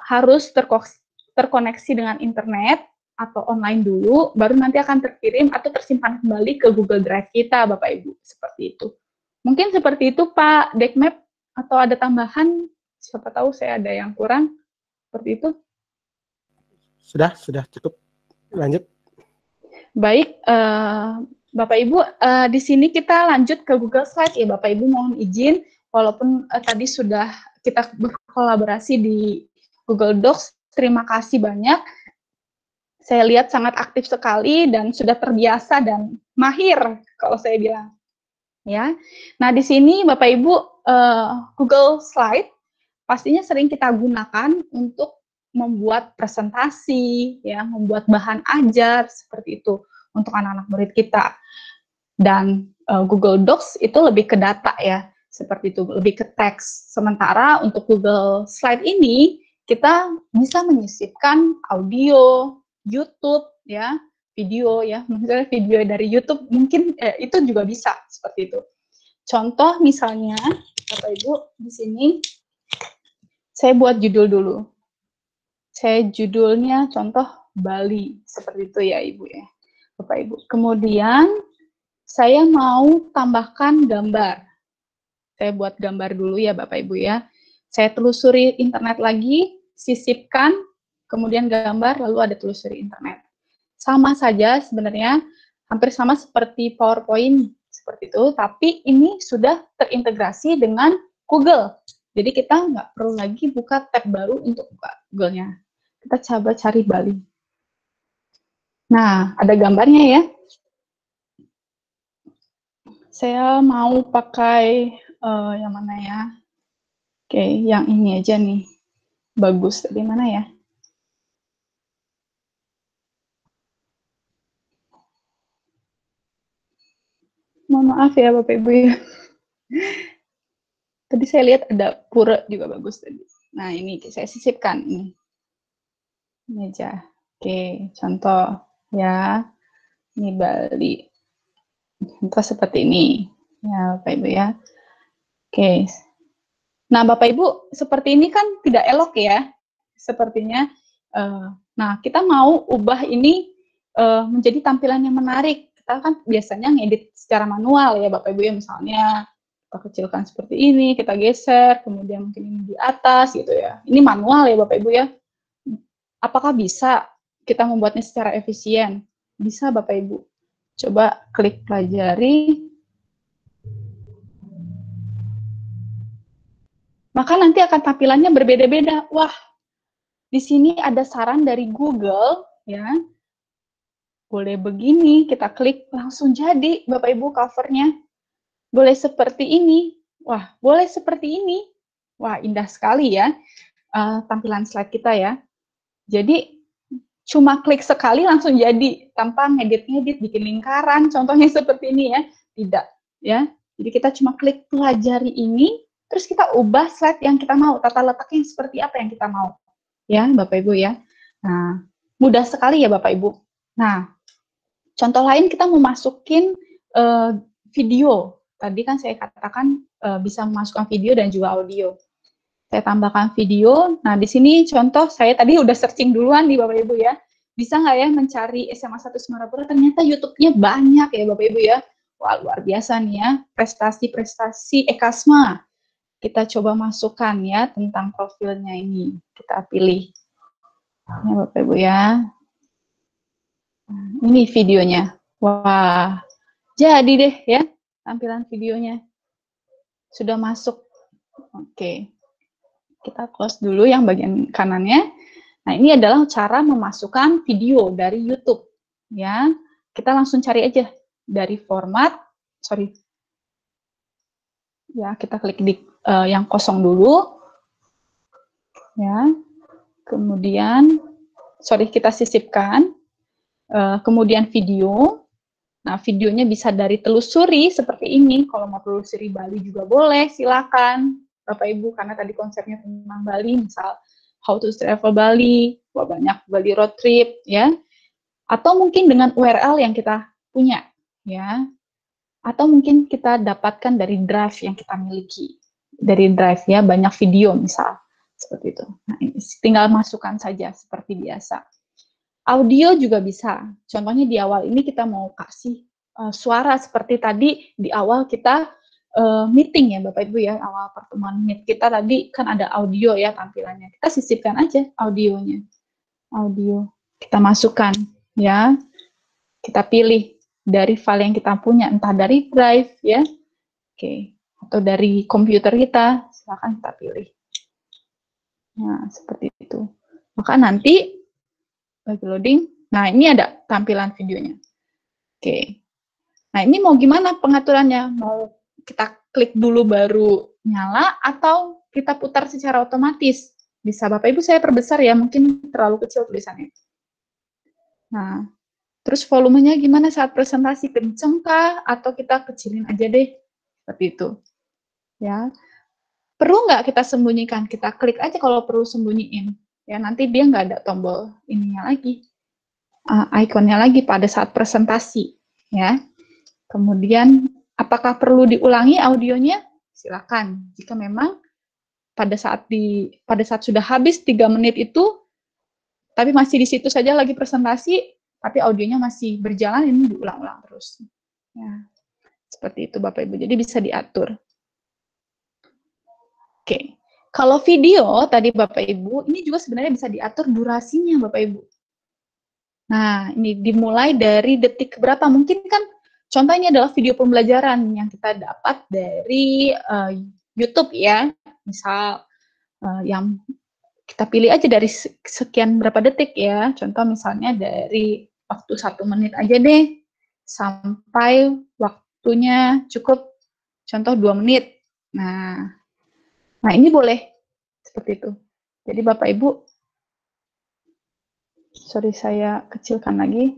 A: harus terkoneksi dengan internet atau online dulu, baru nanti akan terkirim atau tersimpan kembali ke Google Drive kita, Bapak Ibu, seperti itu. Mungkin seperti itu, Pak Dekmep, atau ada tambahan, siapa tahu saya ada yang kurang, seperti itu.
C: Sudah cukup. Lanjut.
A: Baik, Bapak Ibu, di sini kita lanjut ke Google Slide ya, Bapak Ibu, mohon izin, walaupun tadi sudah kita berkolaborasi di Google Docs, terima kasih banyak. Saya lihat sangat aktif sekali dan sudah terbiasa dan mahir kalau saya bilang. Ya. Nah, di sini Bapak Ibu Google Slide pastinya sering kita gunakan untuk membuat presentasi, ya, membuat bahan ajar seperti itu untuk anak-anak murid kita. Dan Google Docs itu lebih ke data ya, seperti itu, lebih ke teks. Sementara untuk Google Slide ini kita bisa menyisipkan audio, YouTube ya, video ya, misalnya video dari YouTube mungkin itu juga bisa seperti itu. Contoh misalnya Bapak Ibu di sini saya buat judul dulu. Saya judulnya contoh Bali seperti itu ya Ibu ya, Bapak Ibu. Kemudian saya mau tambahkan gambar. Saya buat gambar dulu ya Bapak Ibu ya. Saya telusuri internet lagi, sisipkan, kemudian gambar, lalu ada telusuri internet. Sama saja sebenarnya, hampir sama seperti PowerPoint seperti itu, tapi ini sudah terintegrasi dengan Google. Jadi kita nggak perlu lagi buka tab baru untuk buka Google-nya. Kita coba cari Bali. Nah, ada gambarnya ya. Saya mau pakai yang mana ya? Oke, yang ini aja nih. Bagus, di mana ya? Mohon maaf ya Bapak Ibu ya. Tadi saya lihat ada pura juga bagus tadi. Nah, ini saya sisipkan ini. Ini aja. Oke, contoh ya. Ini Bali. Contoh seperti ini. Ya, Bapak Ibu ya. Oke. Nah, Bapak Ibu, seperti ini kan tidak elok ya. Sepertinya. Nah, kita mau ubah ini menjadi tampilan yang menarik. Kita kan biasanya ngedit secara manual ya, Bapak Ibu ya. Misalnya, kita kecilkan seperti ini, kita geser, kemudian mungkin ini di atas gitu ya. Ini manual ya, Bapak Ibu ya. Apakah bisa kita membuatnya secara efisien? Bisa, Bapak Ibu. Coba klik pelajari. Maka nanti akan tampilannya berbeda-beda. Wah, di sini ada saran dari Google, ya. Boleh begini, kita klik langsung jadi, Bapak Ibu, covernya. Boleh seperti ini. Wah, boleh seperti ini. Wah, indah sekali ya tampilan slide kita ya. Jadi, cuma klik sekali langsung jadi, tanpa ngedit-ngedit, bikin lingkaran, contohnya seperti ini ya. Tidak, ya. Jadi, kita cuma klik pelajari ini, terus kita ubah slide yang kita mau, tata letaknya seperti apa yang kita mau. Ya, Bapak Ibu ya. Nah, mudah sekali ya Bapak Ibu. Nah, contoh lain kita mau masukin video. Tadi kan saya katakan bisa memasukkan video dan juga audio. Saya tambahkan video. Nah, di sini contoh saya tadi udah searching duluan nih Bapak Ibu ya. Bisa nggak ya mencari SMA 1 Semarapura? Ternyata YouTube-nya banyak ya Bapak Ibu ya. Wah, luar biasa nih ya. Prestasi-prestasi Ekasma. Kita coba masukkan ya tentang profilnya ini. Kita pilih. Ya Bapak Ibu ya. Ini videonya. Wah, jadi deh ya tampilan videonya. Sudah masuk. Oke. Kita close dulu yang bagian kanannya. Nah, ini adalah cara memasukkan video dari YouTube. Ya, kita langsung cari aja dari format. Sorry. Ya, kita klik di yang kosong dulu. Ya. Kemudian, sorry, kita sisipkan. kemudian video. Nah, videonya bisa dari telusuri seperti ini. Kalau mau telusuri Bali juga boleh, silakan Bapak Ibu, karena tadi konsepnya tentang Bali, misal how to travel Bali, banyak Bali road trip, ya. Atau mungkin dengan URL yang kita punya, ya. Atau mungkin kita dapatkan dari drive yang kita miliki. Dari drive, ya, banyak video misal, seperti itu. Nah, ini tinggal masukkan saja seperti biasa. Audio juga bisa. Contohnya di awal ini kita mau kasih suara seperti tadi di awal kita meeting ya Bapak Ibu ya, awal pertemuan meet kita tadi kan ada audio ya tampilannya. Kita sisipkan aja audionya. Audio kita masukkan ya. Kita pilih dari file yang kita punya, entah dari drive ya. Oke, atau dari komputer kita, silakan kita pilih. Nah, seperti itu. Maka nanti lagi loading. Nah, ini ada tampilan videonya. Oke. Nah, ini mau gimana pengaturannya? Mau kita klik dulu baru nyala atau kita putar secara otomatis? Bisa Bapak Ibu saya perbesar ya, mungkin terlalu kecil tulisannya. Nah, terus volumenya gimana saat presentasi? Kenceng kah? Atau kita kecilin aja deh? Seperti itu. Ya. Perlu nggak kita sembunyikan? Kita klik aja kalau perlu sembunyiin. Ya, nanti dia nggak ada tombol ininya lagi. Ikonnya lagi pada saat presentasi. Ya. Kemudian, apakah perlu diulangi audionya? Silakan. Jika memang pada saat sudah habis 3 menit itu, tapi masih di situ saja lagi presentasi, tapi audionya masih berjalan, ini diulang-ulang terus. Ya, seperti itu Bapak Ibu. Jadi bisa diatur. Oke. Kalau video tadi Bapak Ibu, ini juga sebenarnya bisa diatur durasinya Bapak Ibu. Nah, ini dimulai dari detik berapa? Mungkin kan contohnya adalah video pembelajaran yang kita dapat dari YouTube ya. Misal yang kita pilih aja dari sekian berapa detik ya. Contoh misalnya dari waktu 1 menit aja deh, sampai waktunya cukup contoh 2 menit. Nah ini boleh seperti itu. Jadi Bapak Ibu, sorry saya kecilkan lagi.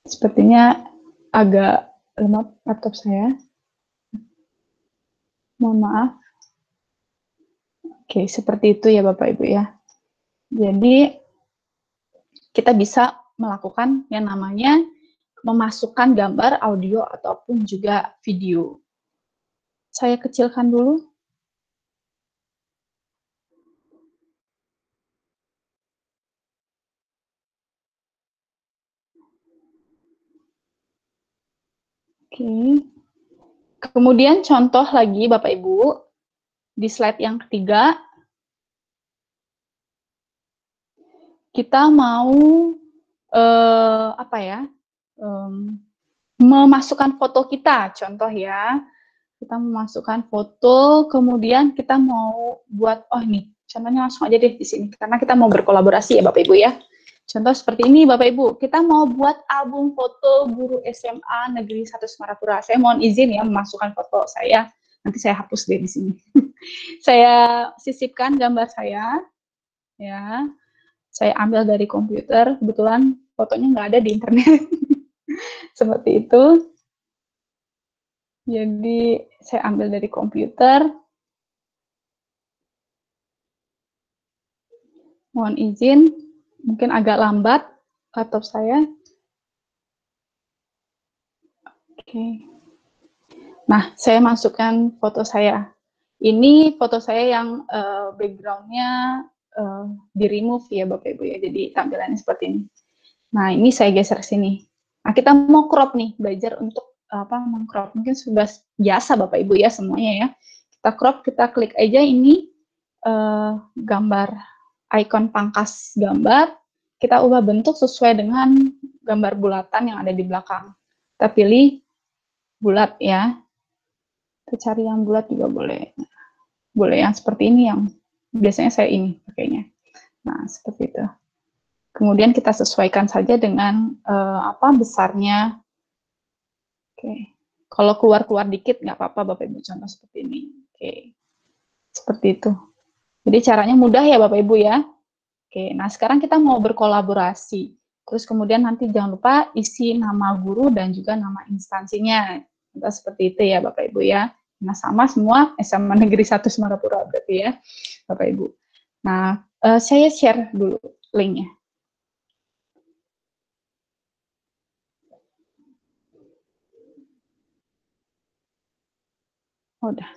A: Sepertinya agak lemot laptop saya. Mohon maaf. Oke, seperti itu ya Bapak Ibu ya. Jadi kita bisa melakukan yang namanya memasukkan gambar, audio, ataupun juga video. Saya kecilkan dulu. Oke. Kemudian contoh lagi Bapak Ibu, di slide yang ketiga, kita mau memasukkan foto kita, contoh ya. Kita memasukkan foto, kemudian kita mau buat, oh ini, contohnya langsung aja deh di sini, karena kita mau berkolaborasi ya Bapak Ibu ya. Contoh seperti ini Bapak Ibu, kita mau buat album foto guru SMA Negeri 1 Semarapura. Saya mohon izin ya memasukkan foto saya, nanti saya hapus deh di sini. Saya sisipkan gambar saya, ya. Saya ambil dari komputer, kebetulan fotonya nggak ada di internet. Seperti itu. Jadi saya ambil dari komputer. Mohon izin, mungkin agak lambat laptop saya. Oke. Nah, saya masukkan foto saya. Ini foto saya yang background-nya di-remove ya Bapak Ibu ya. Jadi tampilannya seperti ini. Nah, ini saya geser sini. Nah, kita mau crop nih, belajar untuk mengcrop. Mungkin sudah biasa Bapak Ibu ya semuanya ya. Kita crop, kita klik aja ini gambar icon pangkas gambar, kita ubah bentuk sesuai dengan gambar bulatan yang ada di belakang. Kita pilih bulat ya. Kita cari yang bulat juga boleh. Boleh yang seperti ini, yang biasanya saya ini pakainya. Nah, seperti itu. Kemudian kita sesuaikan saja dengan besarnya. Oke. Kalau keluar-keluar dikit nggak apa-apa Bapak Ibu, contoh seperti ini. Oke. Seperti itu. Jadi caranya mudah ya Bapak Ibu ya. Oke, nah sekarang kita mau berkolaborasi. Terus kemudian nanti jangan lupa isi nama guru dan juga nama instansinya. Kita seperti itu ya Bapak Ibu ya. Nah sama semua SMA Negeri 1 Semarapura berarti ya Bapak Ibu. Nah saya share dulu linknya. Udah,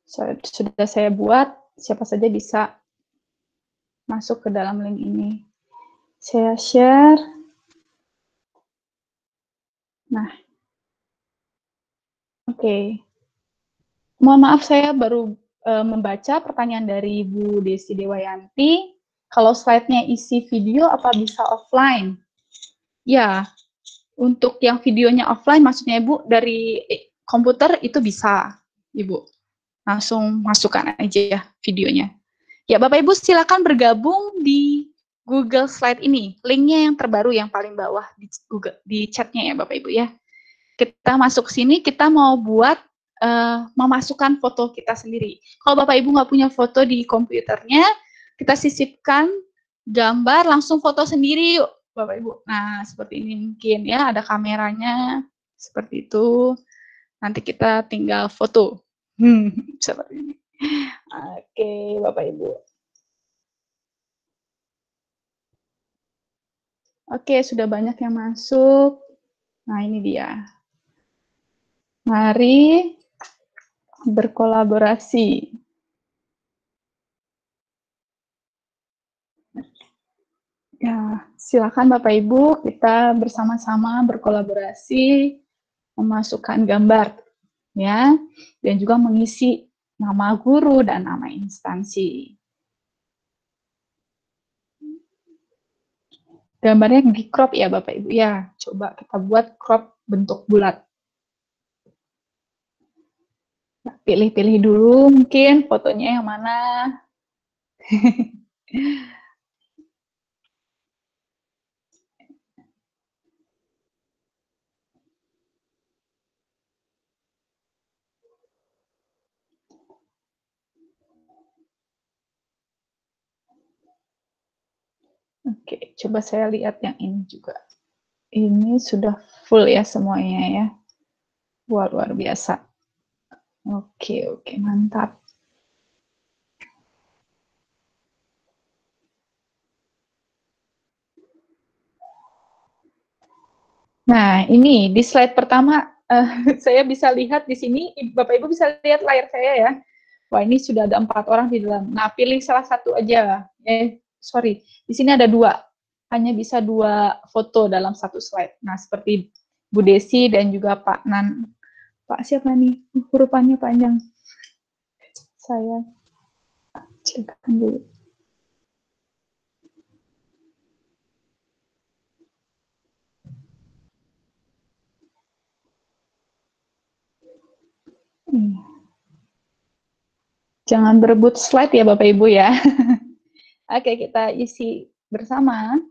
A: sudah saya buat, siapa saja bisa masuk ke dalam link ini. Saya share. Nah, oke. Mohon maaf saya baru membaca pertanyaan dari Bu Desi Dewayanti. Kalau slide-nya isi video, apa bisa offline? Ya, untuk yang videonya offline, maksudnya Ibu dari komputer itu bisa, Ibu. Langsung masukkan aja ya videonya. Ya, Bapak Ibu silakan bergabung di Google Slide ini. Linknya yang terbaru yang paling bawah di Google, di chatnya ya Bapak Ibu ya. Kita masuk sini, kita mau buat memasukkan foto kita sendiri. Kalau Bapak Ibu nggak punya foto di komputernya, kita sisipkan gambar, langsung foto sendiri yuk Bapak Ibu. Nah, seperti ini mungkin ya, ada kameranya, seperti itu. Nanti kita tinggal foto. Seperti ini. Oke, Bapak Ibu. Oke, sudah banyak yang masuk. Nah, ini dia. Mari berkolaborasi. Ya, silakan Bapak Ibu, kita bersama-sama berkolaborasi memasukkan gambar ya, dan juga mengisi nama guru dan nama instansi. Gambarnya di crop ya Bapak Ibu ya. Coba kita buat crop bentuk bulat. Pilih-pilih dulu mungkin fotonya yang mana. Oke, coba saya lihat yang ini juga. Ini sudah full ya semuanya ya. Wah, luar biasa. Oke, mantap. Nah, ini di slide pertama saya bisa lihat di sini, Bapak Ibu bisa lihat layar saya ya. Wah, ini sudah ada 4 orang di dalam. Nah, pilih salah satu aja. Sorry, di sini ada 2. Hanya bisa 2 foto dalam satu slide. Nah, seperti Bu Desi dan juga Pak Nan. Pak siapa nih? Hurufannya panjang. Saya cekkan dulu. Jangan berebut slide ya Bapak Ibu ya. Oke, kita isi bersama.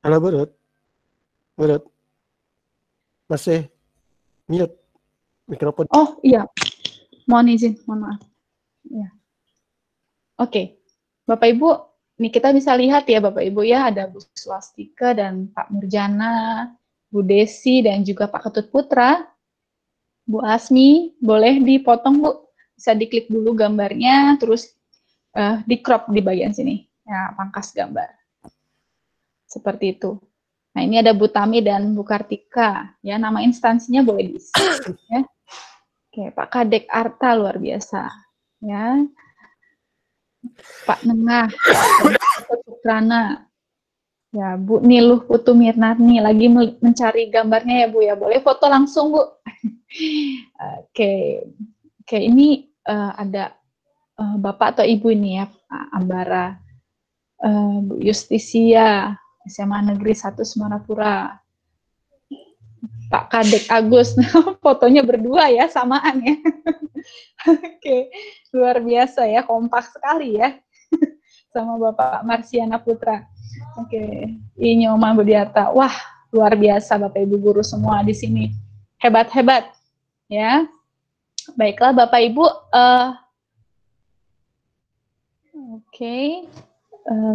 C: Halo Bu Ruth. Bu Ruth, masih mute mikrofon.
A: Oh iya, mohon izin, mohon maaf. Ya. Oke, Bapak Ibu, nih kita bisa lihat ya Bapak Ibu ya, ada Bu Swastika dan Pak Murjana, Bu Desi dan juga Pak Ketut Putra. Bu Asmi, boleh dipotong Bu, bisa diklik dulu gambarnya, terus di crop di bagian sini, ya pangkas gambar. Seperti itu. Nah ini ada Bu Tami dan Bu Kartika, ya nama instansinya boleh diisi. Ya. Oke, Pak Kadek Arta luar biasa, ya. Pak Nengah, Pak Putrana, ya Bu Niluh Putu Mirnani lagi mencari gambarnya ya Bu ya, boleh foto langsung Bu. Oke, oke ini ada Bapak atau Ibu ini ya, Pak Ambara, Bu Justisia, SMA Negeri 1 Semarapura, Pak Kadek Agus, fotonya berdua ya, samaan ya. Oke, luar biasa ya, kompak sekali ya, sama Bapak Marsiana Putra. Oke, Inyoma Budiarta, wah luar biasa Bapak Ibu guru semua di sini, hebat-hebat ya. Baiklah Bapak Ibu, oke.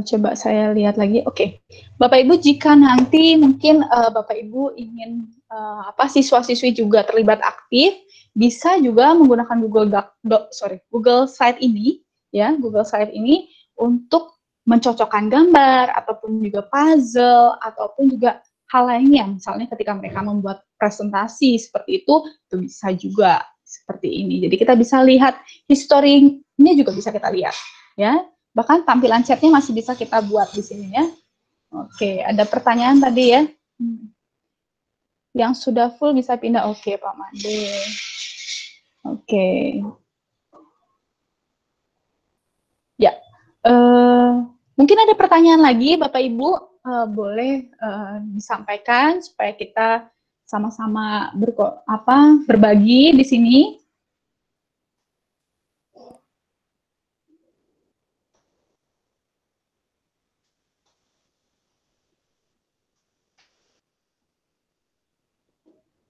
A: Coba saya lihat lagi. Oke, Bapak Ibu jika nanti mungkin Bapak Ibu ingin siswa-siswi juga terlibat aktif, bisa juga menggunakan Google Slide ini, ya Google Slide ini untuk mencocokkan gambar ataupun juga puzzle ataupun juga hal lainnya. Misalnya ketika mereka membuat presentasi seperti itu bisa juga seperti ini. Jadi kita bisa lihat historinya juga bisa kita lihat, ya. Bahkan tampilan chatnya masih bisa kita buat di sini ya. Oke, ada pertanyaan tadi ya. Yang sudah full bisa pindah. Oke, Pak Made. Oke. Ya, mungkin ada pertanyaan lagi, Bapak Ibu, boleh disampaikan supaya kita sama-sama berbagi di sini.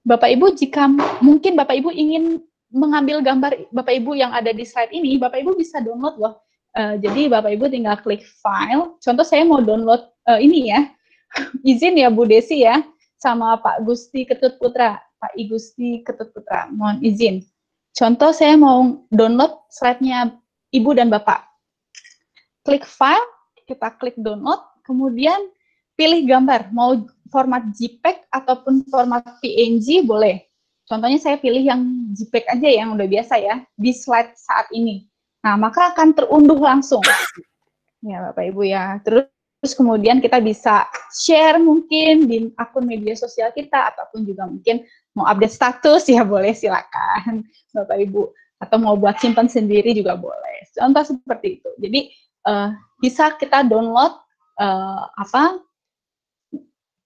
A: Bapak Ibu, jika mungkin Bapak Ibu ingin mengambil gambar Bapak Ibu yang ada di slide ini, Bapak Ibu bisa download loh. Jadi Bapak Ibu tinggal klik file. Contoh saya mau download ini ya. Izin ya Bu Desi ya, sama Pak Gusti Ketut Putra, Pak I Gusti Ketut Putra, mohon izin. Contoh saya mau download slide-nya Ibu dan Bapak. Klik file, kita klik download, kemudian pilih gambar, mau format JPEG ataupun format PNG boleh. Contohnya saya pilih yang JPEG aja yang udah biasa ya, di slide saat ini. Nah, maka akan terunduh langsung. Ya, Bapak Ibu ya. Terus kemudian kita bisa share mungkin di akun media sosial kita, ataupun juga mungkin mau update status ya boleh, silakan Bapak Ibu. Atau mau buat simpan sendiri juga boleh. Contoh seperti itu. Jadi bisa kita download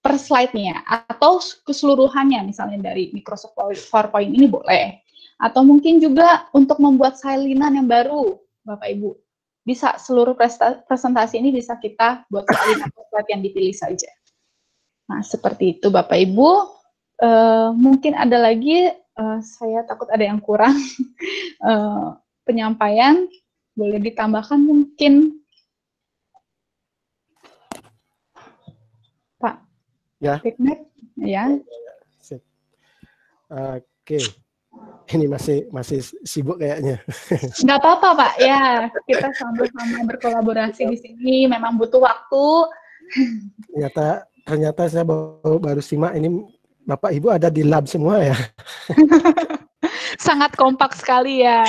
A: per slide-nya atau keseluruhannya, misalnya dari Microsoft PowerPoint ini boleh. Atau mungkin juga untuk membuat salinan yang baru, Bapak Ibu. Bisa seluruh presentasi ini bisa kita buat salinan slide yang dipilih saja. Nah, seperti itu Bapak Ibu. Mungkin ada lagi, saya takut ada yang kurang penyampaian, boleh ditambahkan mungkin Pak.
C: Ya.
A: Ya.
C: Oke. Ini masih sibuk kayaknya.
A: Nggak apa-apa Pak, ya kita sama-sama berkolaborasi di sini. Memang butuh waktu.
C: Ternyata saya baru simak ini Bapak Ibu ada di lab semua ya.
A: Sangat kompak sekali ya.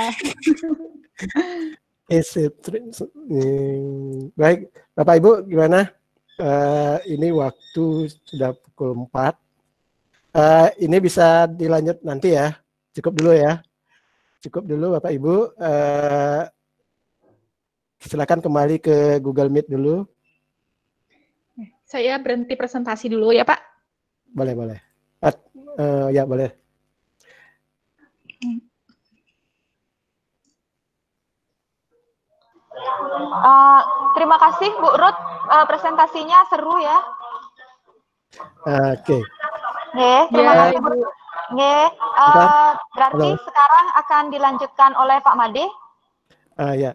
C: Baik, Bapak Ibu gimana? Ini waktu sudah pukul 4. Ini bisa dilanjut nanti ya. Cukup dulu ya. Cukup dulu Bapak Ibu. Silakan kembali ke Google Meet dulu.
A: Saya berhenti presentasi dulu ya Pak.
C: Boleh. Ya boleh.
B: Terima kasih Bu Ruth, presentasinya seru ya.
C: Oke.
B: Nggih, terima
A: Ya,
B: kasih Bu. Nggih,
C: Bentar.
B: berarti
C: Halo.
B: sekarang akan dilanjutkan oleh Pak Made.
C: Ya.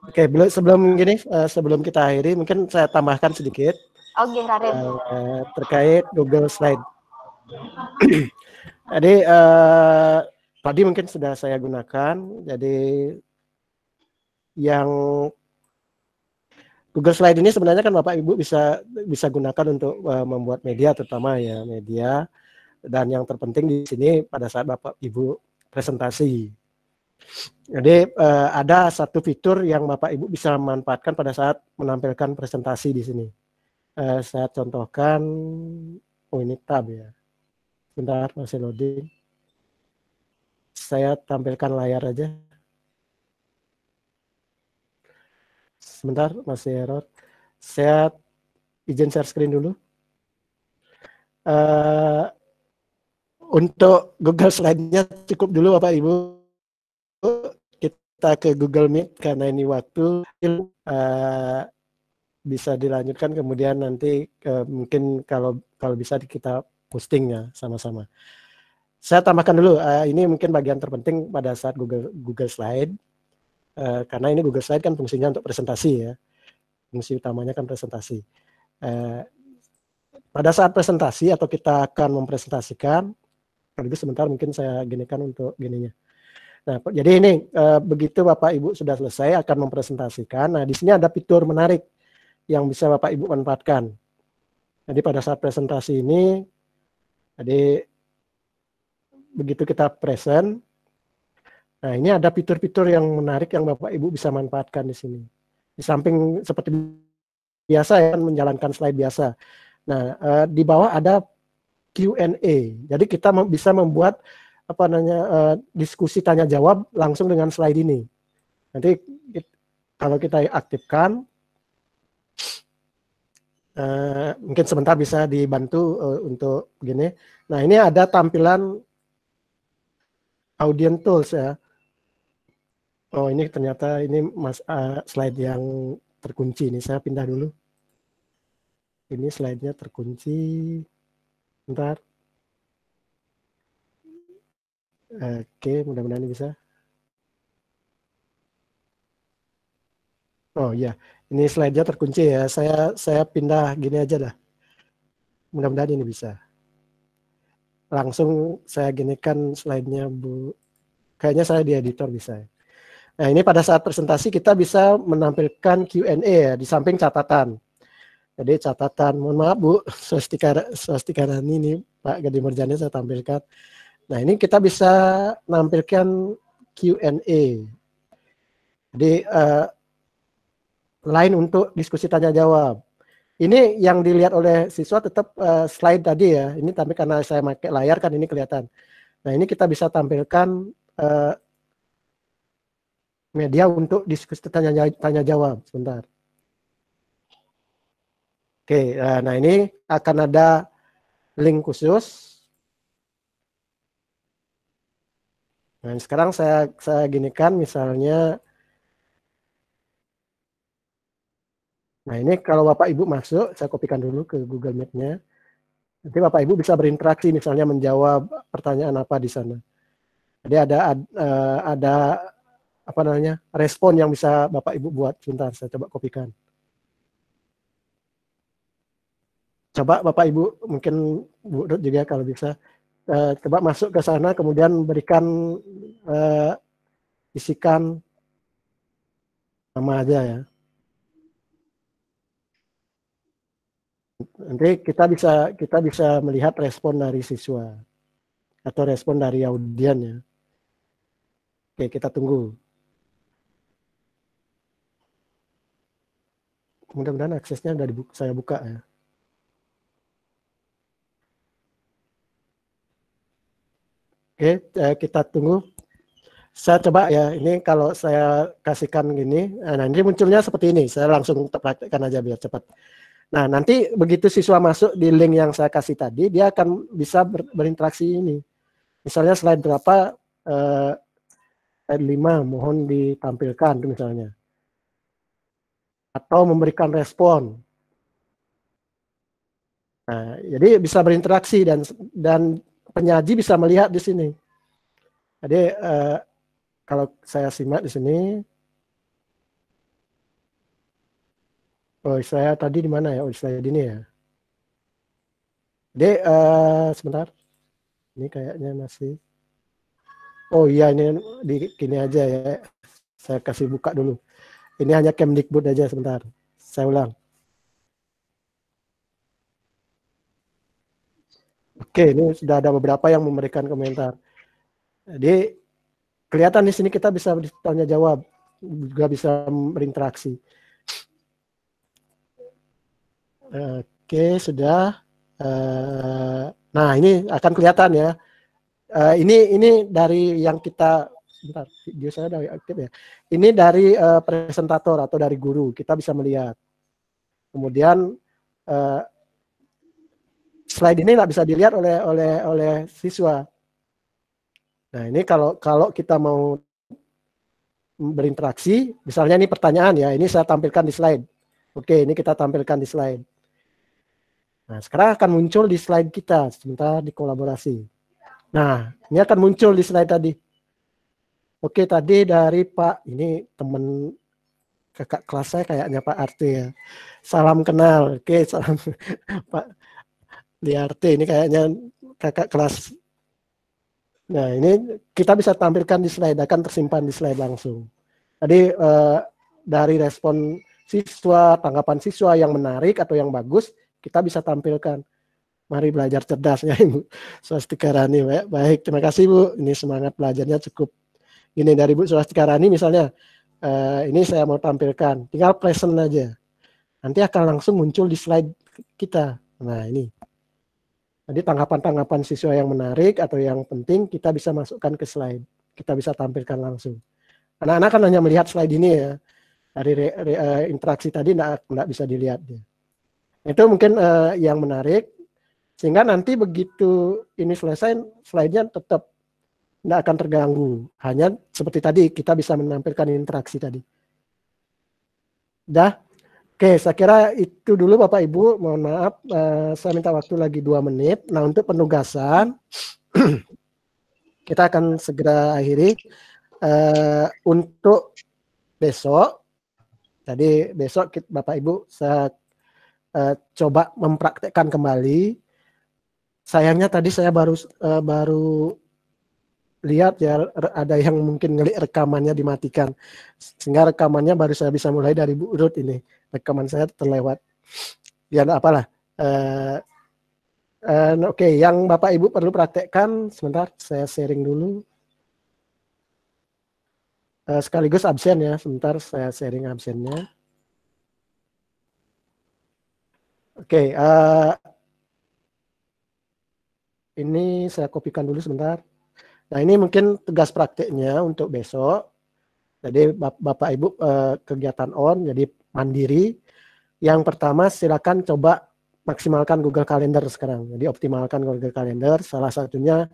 C: Oke, sebelum kita akhiri, mungkin saya tambahkan sedikit
B: Oke, Raden.
C: terkait Google Slide. Jadi tadi mungkin sudah saya gunakan. Jadi yang Google Slide ini sebenarnya kan Bapak Ibu bisa gunakan untuk membuat media, terutama ya media, dan yang terpenting di sini pada saat Bapak Ibu presentasi. Jadi ada satu fitur yang Bapak Ibu bisa manfaatkan pada saat menampilkan presentasi di sini. Saya contohkan, oh ini tab ya. Bentar, masih loading. Saya tampilkan layar aja. Sebentar, masih error. Saya izin share screen dulu. Untuk Google Slide-nya cukup dulu Bapak Ibu. Kita ke Google Meet karena ini waktu bisa dilanjutkan, kemudian nanti mungkin kalau bisa kita posting ya sama-sama. Saya tambahkan dulu, ini mungkin bagian terpenting pada saat Google Slide, karena ini Google Slide kan fungsinya untuk presentasi ya, fungsi utamanya kan presentasi. Pada saat presentasi atau kita akan mempresentasikan, sebentar mungkin saya ginikan untuk gininya. Nah, jadi ini begitu Bapak Ibu sudah selesai akan mempresentasikan. Nah, di sini ada fitur menarik yang bisa Bapak Ibu manfaatkan. Jadi pada saat presentasi ini, jadi begitu kita present, nah ini ada fitur-fitur yang menarik yang Bapak Ibu bisa manfaatkan di sini. Di samping seperti biasa ya, menjalankan slide biasa. Nah, di bawah ada Q&A. Jadi kita bisa membuat diskusi tanya jawab langsung dengan slide ini. Nanti kalau kita aktifkan, mungkin sebentar bisa dibantu untuk begini. Nah, ini ada tampilan audience tools ya. Oh, ini ternyata ini slide yang terkunci. Ini saya pindah dulu. Ini slide-nya terkunci. Bentar. Oke, mudah-mudahan ini bisa. Oh iya, ini slide-nya terkunci ya. Saya pindah gini aja dah. Mudah-mudahan ini bisa. Langsung saya ginikan slide-nya, Bu. Kayaknya saya di editor bisa. Nah, ini pada saat presentasi kita bisa menampilkan Q&A ya, di samping catatan. Jadi catatan, mohon maaf Bu, swastika Rani ini Pak Gadi Murjani saya tampilkan. Nah, ini kita bisa menampilkan Q&A. Jadi lain untuk diskusi tanya jawab. Ini yang dilihat oleh siswa tetap slide tadi ya. Ini tapi karena saya pakai layar kan ini kelihatan. Nah, ini kita bisa tampilkan media untuk diskusi tanya jawab. Sebentar. Oke, nah ini akan ada link khusus. Nah, sekarang saya ginikan misalnya. Nah, ini kalau Bapak Ibu masuk, saya kopikan dulu ke Google Meet-nya. Nanti Bapak Ibu bisa berinteraksi, misalnya menjawab pertanyaan apa di sana. Jadi ada apa namanya respon yang bisa Bapak Ibu buat. Sebentar, saya coba kopikan. Coba Bapak Ibu mungkin Bu Rut juga kalau bisa coba masuk ke sana, kemudian berikan isikan nama aja ya. Nanti kita bisa melihat respon dari siswa atau respon dari audien ya. Oke, kita tunggu. Mudah-mudahan aksesnya sudah saya buka ya. Oke, kita tunggu. Saya coba ya, ini kalau saya kasihkan gini, nah ini munculnya seperti ini. Saya langsung praktekkan aja biar cepat. Nah, nanti begitu siswa masuk di link yang saya kasih tadi, dia akan bisa berinteraksi ini. Misalnya slide berapa, slide 5, mohon ditampilkan misalnya. Atau memberikan respon. Nah, jadi bisa berinteraksi dan penyaji bisa melihat di sini. Jadi kalau saya simak di sini, oh saya tadi di mana ya? Oh slide ini ya. Jadi sebentar, ini kayaknya masih. Oh iya ini di gini aja ya. Saya kasih buka dulu. Ini hanya Kemdikbud aja sebentar. Saya ulang. Oke, ini sudah ada beberapa yang memberikan komentar. Jadi kelihatan di sini kita bisa bertanya jawab, juga bisa berinteraksi. Oke, sudah. Nah, ini akan kelihatan ya. Ini dari yang kita, bentar, video saya dari aktif ya. Ini dari presentator atau dari guru, kita bisa melihat. Kemudian slide ini nggak bisa dilihat oleh siswa. Nah, ini kalau kita mau berinteraksi, misalnya ini pertanyaan ya, ini saya tampilkan di slide. Oke, ini kita tampilkan di slide. Nah, sekarang akan muncul di slide kita, sebentar di kolaborasi. Nah, ini akan muncul di slide tadi. Oke, tadi dari Pak, ini teman kakak kelas saya kayaknya Pak Arte ya. Salam kenal. Oke, salam Pak di Arte, ini kayaknya kakak kelas. Nah, ini kita bisa tampilkan di slide, akan tersimpan di slide langsung. Jadi dari respon siswa, tanggapan siswa yang menarik atau yang bagus, kita bisa tampilkan. Mari belajar cerdas ya Ibu Swastika Rani. Baik, terima kasih Bu. Ini semangat belajarnya cukup. Ini dari Bu Swastika Rani misalnya, ini saya mau tampilkan. Tinggal present aja. Nanti akan langsung muncul di slide kita. Nah ini. Jadi tanggapan-tanggapan siswa yang menarik atau yang penting kita bisa masukkan ke slide. Kita bisa tampilkan langsung. Anak-anak kan hanya melihat slide ini ya. Dari interaksi tadi tidak bisa dilihat. Itu mungkin yang menarik. Sehingga nanti begitu ini selesai, slide-nya tetap tidak akan terganggu. Hanya seperti tadi, kita bisa menampilkan interaksi tadi. Dah? Oke, saya kira itu dulu Bapak Ibu. Mohon maaf, saya minta waktu lagi 2 menit. Nah, untuk penugasan, kita akan segera akhiri. Untuk besok, jadi besok Bapak Ibu, saya coba mempraktekkan kembali. Sayangnya tadi saya baru lihat ya ada yang mungkin ngelik rekamannya dimatikan, sehingga rekamannya baru saya bisa mulai dari Bu Ruth ini. Rekaman saya terlewat. Ya apalah. Oke, yang Bapak Ibu perlu praktekkan sebentar, saya sharing dulu. Sekaligus absen ya, sebentar saya sharing absennya. Oke. Ini saya kopikan dulu sebentar. Nah ini mungkin tugas praktiknya untuk besok. Jadi Bapak Ibu kegiatan on, jadi mandiri. Yang pertama silakan coba maksimalkan Google Calendar sekarang. Jadi optimalkan Google Calendar. Salah satunya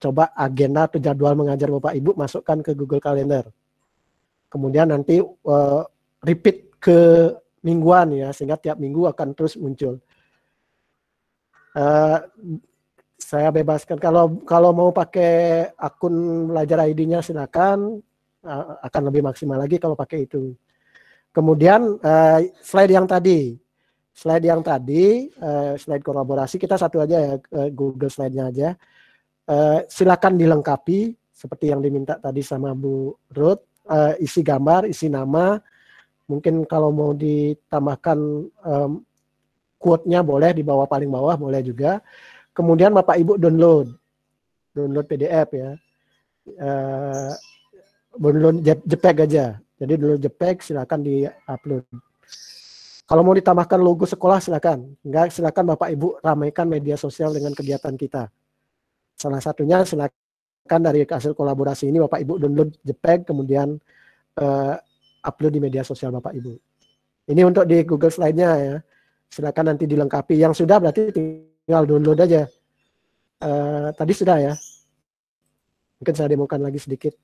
C: coba agenda atau jadwal mengajar Bapak Ibu masukkan ke Google Calendar. Kemudian nanti repeat ke mingguan ya, sehingga tiap minggu akan terus muncul. Saya bebaskan kalau mau pakai akun belajar ID-nya silakan, akan lebih maksimal lagi kalau pakai itu. Kemudian slide yang tadi, slide kolaborasi kita satu aja ya, Google slide-nya aja. Silakan dilengkapi seperti yang diminta tadi sama Bu Ruth, isi gambar, isi nama. Mungkin kalau mau ditambahkan quote-nya boleh di bawah, paling bawah boleh juga. Kemudian Bapak Ibu download PDF ya, download JPEG aja. Jadi download JPEG silakan di-upload. Kalau mau ditambahkan logo sekolah silakan. Enggak, silakan Bapak Ibu ramaikan media sosial dengan kegiatan kita. Salah satunya silakan dari hasil kolaborasi ini Bapak Ibu download JPEG kemudian upload di media sosial Bapak Ibu. Ini untuk di Google Slide-nya ya. Silakan nanti dilengkapi. Yang sudah berarti tinggal download aja. Tadi sudah ya. Mungkin saya demokan lagi sedikit.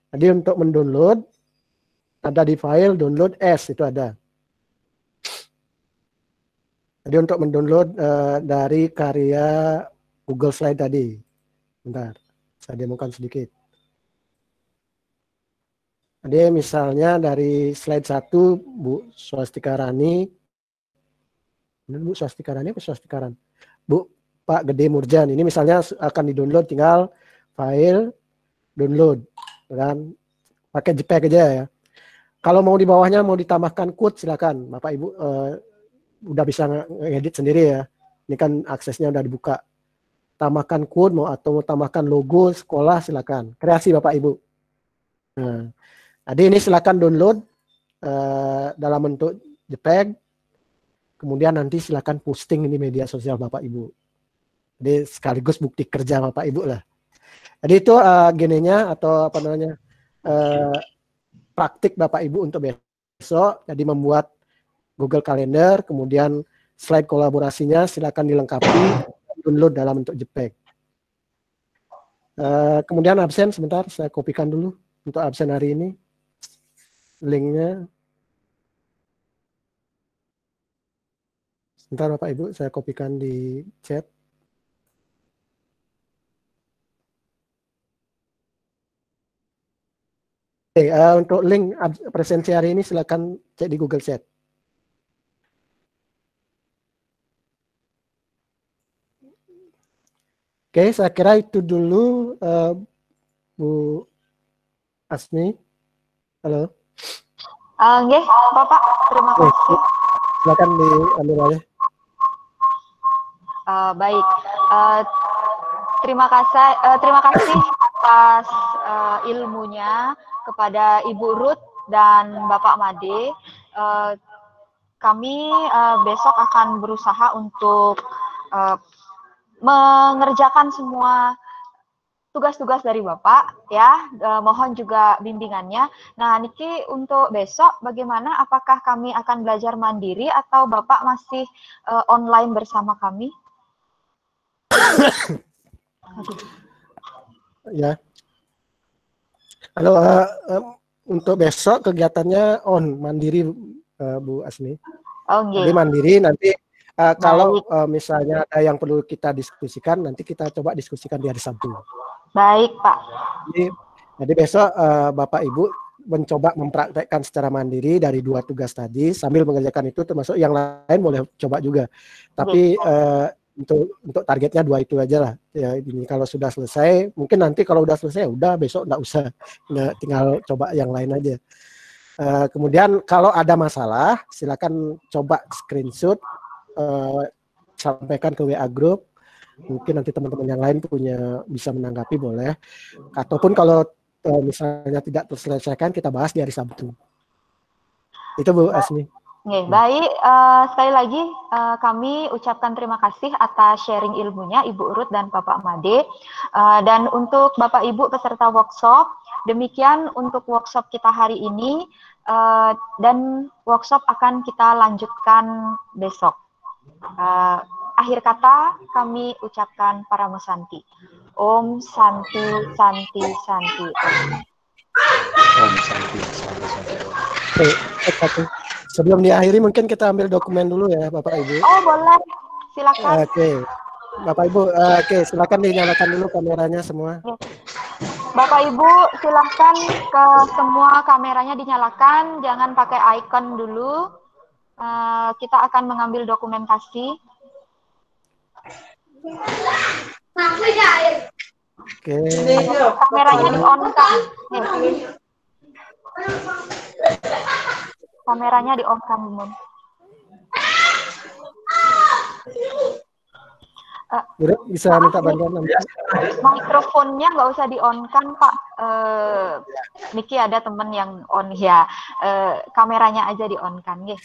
C: Tadi untuk mendownload, ada di file download as, itu ada. Jadi untuk mendownload dari karya Google Slide tadi. Bentar, saya demokan sedikit. Jadi misalnya dari slide 1 Bu Swastika Rani. Ini Bu Swastika Rani apa Swastika Rani? Bu Pak Gede Murjan. Ini misalnya akan di-download, tinggal file download dan pakai JPEG aja ya. Kalau mau di bawahnya mau ditambahkan quote silakan. Bapak Ibu udah bisa ngedit sendiri ya. Ini kan aksesnya udah dibuka. Tambahkan quote mau atau mau tambahkan logo sekolah silakan. Kreasi Bapak Ibu. Nah, jadi ini silakan download dalam bentuk JPEG. Kemudian nanti silakan posting ini media sosial Bapak Ibu. Jadi sekaligus bukti kerja Bapak Ibu lah. Jadi itu genenya atau apa namanya praktik Bapak Ibu untuk besok. Jadi membuat Google Calendar, kemudian slide kolaborasinya silakan dilengkapi, download dalam bentuk JPEG. Kemudian absen sebentar, saya kopikan dulu untuk absen hari ini. Linknya. Sebentar Bapak Ibu, saya kopikan di chat. Oke, untuk link presensi hari ini silakan cek di Google Chat. Oke, saya kira itu dulu Bu Asmi. Halo.
B: Nggih, Bapak, terima kasih.
C: Silakan diambil aja.
B: Baik, terima kasih atas ilmunya kepada Ibu Ruth dan Bapak Made. Kami besok akan berusaha untuk mengerjakan semua tugas-tugas dari Bapak ya, mohon juga bimbingannya. Nah, Niki untuk besok bagaimana, apakah kami akan belajar mandiri atau Bapak masih online bersama kami?
C: Ya. Halo, untuk besok kegiatannya mandiri Bu Asmi.
B: Okay.
C: Jadi mandiri nanti kalau misalnya ada yang perlu kita diskusikan, nanti kita coba diskusikan di hari Sabtu.
B: Baik, Pak.
C: Jadi besok Bapak Ibu mencoba mempraktekkan secara mandiri dari 2 tugas tadi, sambil mengerjakan itu, termasuk yang lain boleh coba juga. Tapi untuk targetnya 2 itu aja lah. Ya, ini kalau sudah selesai, mungkin nanti kalau udah selesai, udah besok nggak usah, tinggal coba yang lain aja. Kemudian kalau ada masalah, silakan coba screenshot, sampaikan ke WA group. Mungkin nanti teman-teman yang lain bisa menanggapi, boleh. Ataupun kalau misalnya tidak terselesaikan, kita bahas di hari Sabtu. Itu Bu Asmi.
B: Baik, sekali lagi kami ucapkan terima kasih atas sharing ilmunya Ibu Ruth dan Bapak Made. Dan untuk Bapak Ibu peserta workshop, demikian untuk workshop kita hari ini, dan workshop akan kita lanjutkan besok. Akhir kata kami ucapkan Paramusanti. Om Santi Santi Santi.
D: Om Santi Santi Santi.
C: Sebelum diakhiri mungkin kita ambil dokumen dulu ya Bapak Ibu.
B: Oh boleh, silakan.
C: Oke, Bapak Ibu, silakan dinyalakan dulu kameranya semua.
B: Bapak Ibu silakan ke semua kameranya dinyalakan, jangan pakai icon dulu. Kita akan mengambil dokumentasi.
C: Oke.
B: Kameranya di-on-kan. Kameranya di-on-kan, Bun.
C: Bisa minta bantuan nanti.
B: Mikrofonnya nggak usah di-on-kan, Pak. Niki ada temen yang on ya. Kameranya aja di-on-kan, ya.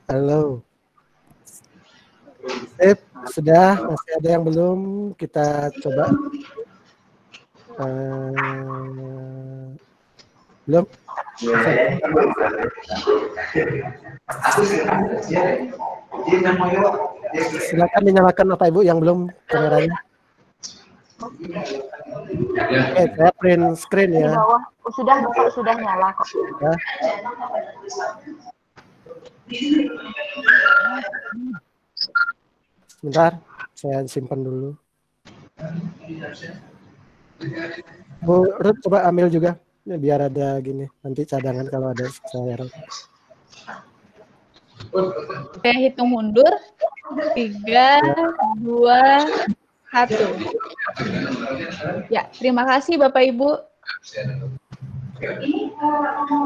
C: Halo. Sudah, masih ada yang belum? Kita coba. Belum? Silakan dinyalakan Bapak Ibu yang belum kameranya. Oke, saya print screen ya.
B: Di bawah. Sudah, Bapak sudah nyala kok.
C: Ya. Sebentar, saya simpan dulu. Bu Ruth coba ambil juga, biar ada gini, nanti cadangan kalau ada saya.
A: Saya hitung mundur. 3, 2, 1. Ya, terima kasih Bapak Ibu.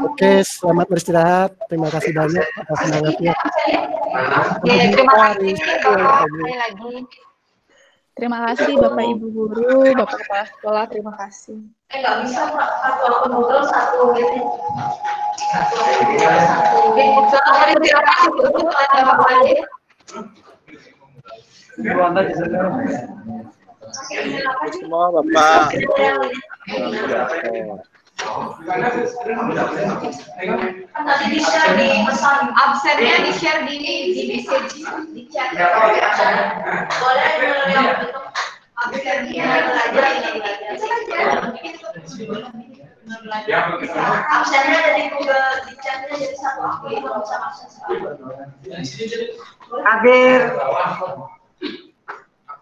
C: Oke, selamat beristirahat. Terima kasih banyak atas semangatnya.
B: Oke, terima kasih Bapak sekali lagi.
A: Terima kasih Bapak Ibu guru, Bapak kepala sekolah, terima kasih.
B: Nggak bisa Pak, satu akun ngobrol satu gitu. Terima kasih untuk Bapak Ade.
D: Semua Bapak.
B: Kan tadi di-share di pesan absennya di-share di message di chat. Boleh yang bentuk absennya belajar itu kan absennya ada di Google di chatnya jadi satu akun itu bisa absen sekali.
E: Akhir.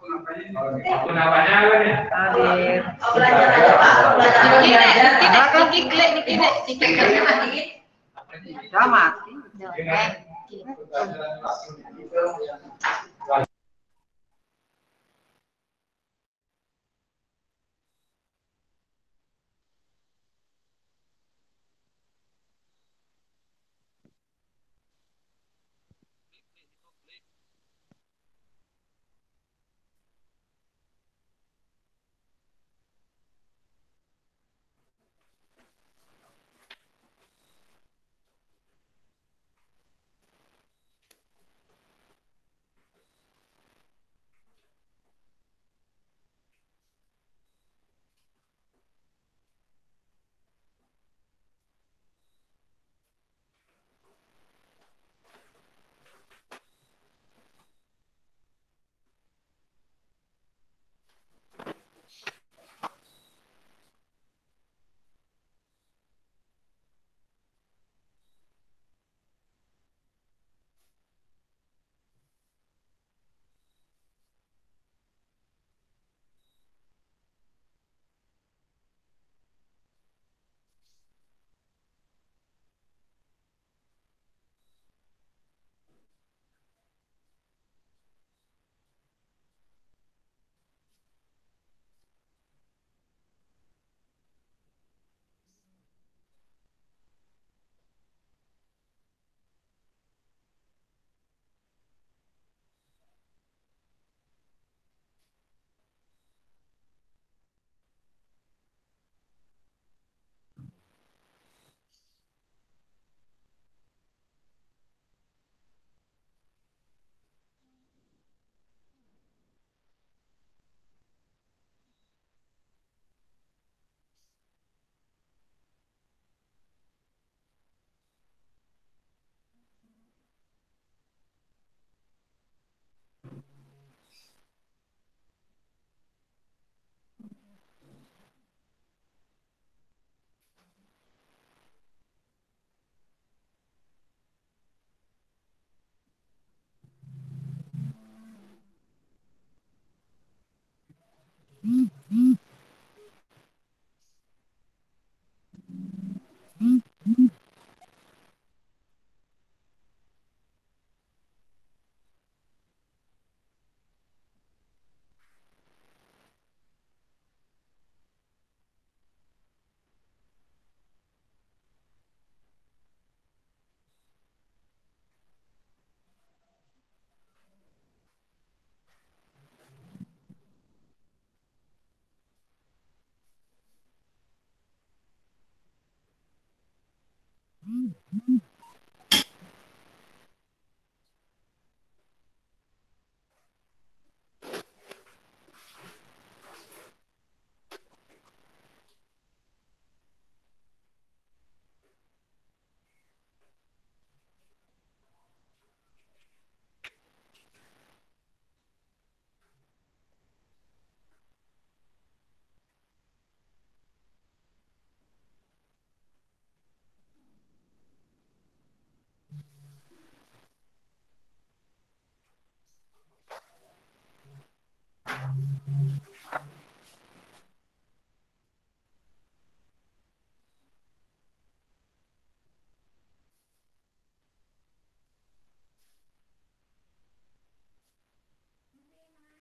F: Aku namanya apa nih?
E: Akhir.
B: Belajar aja Pak, belajar. Dikit.
E: Udah mati.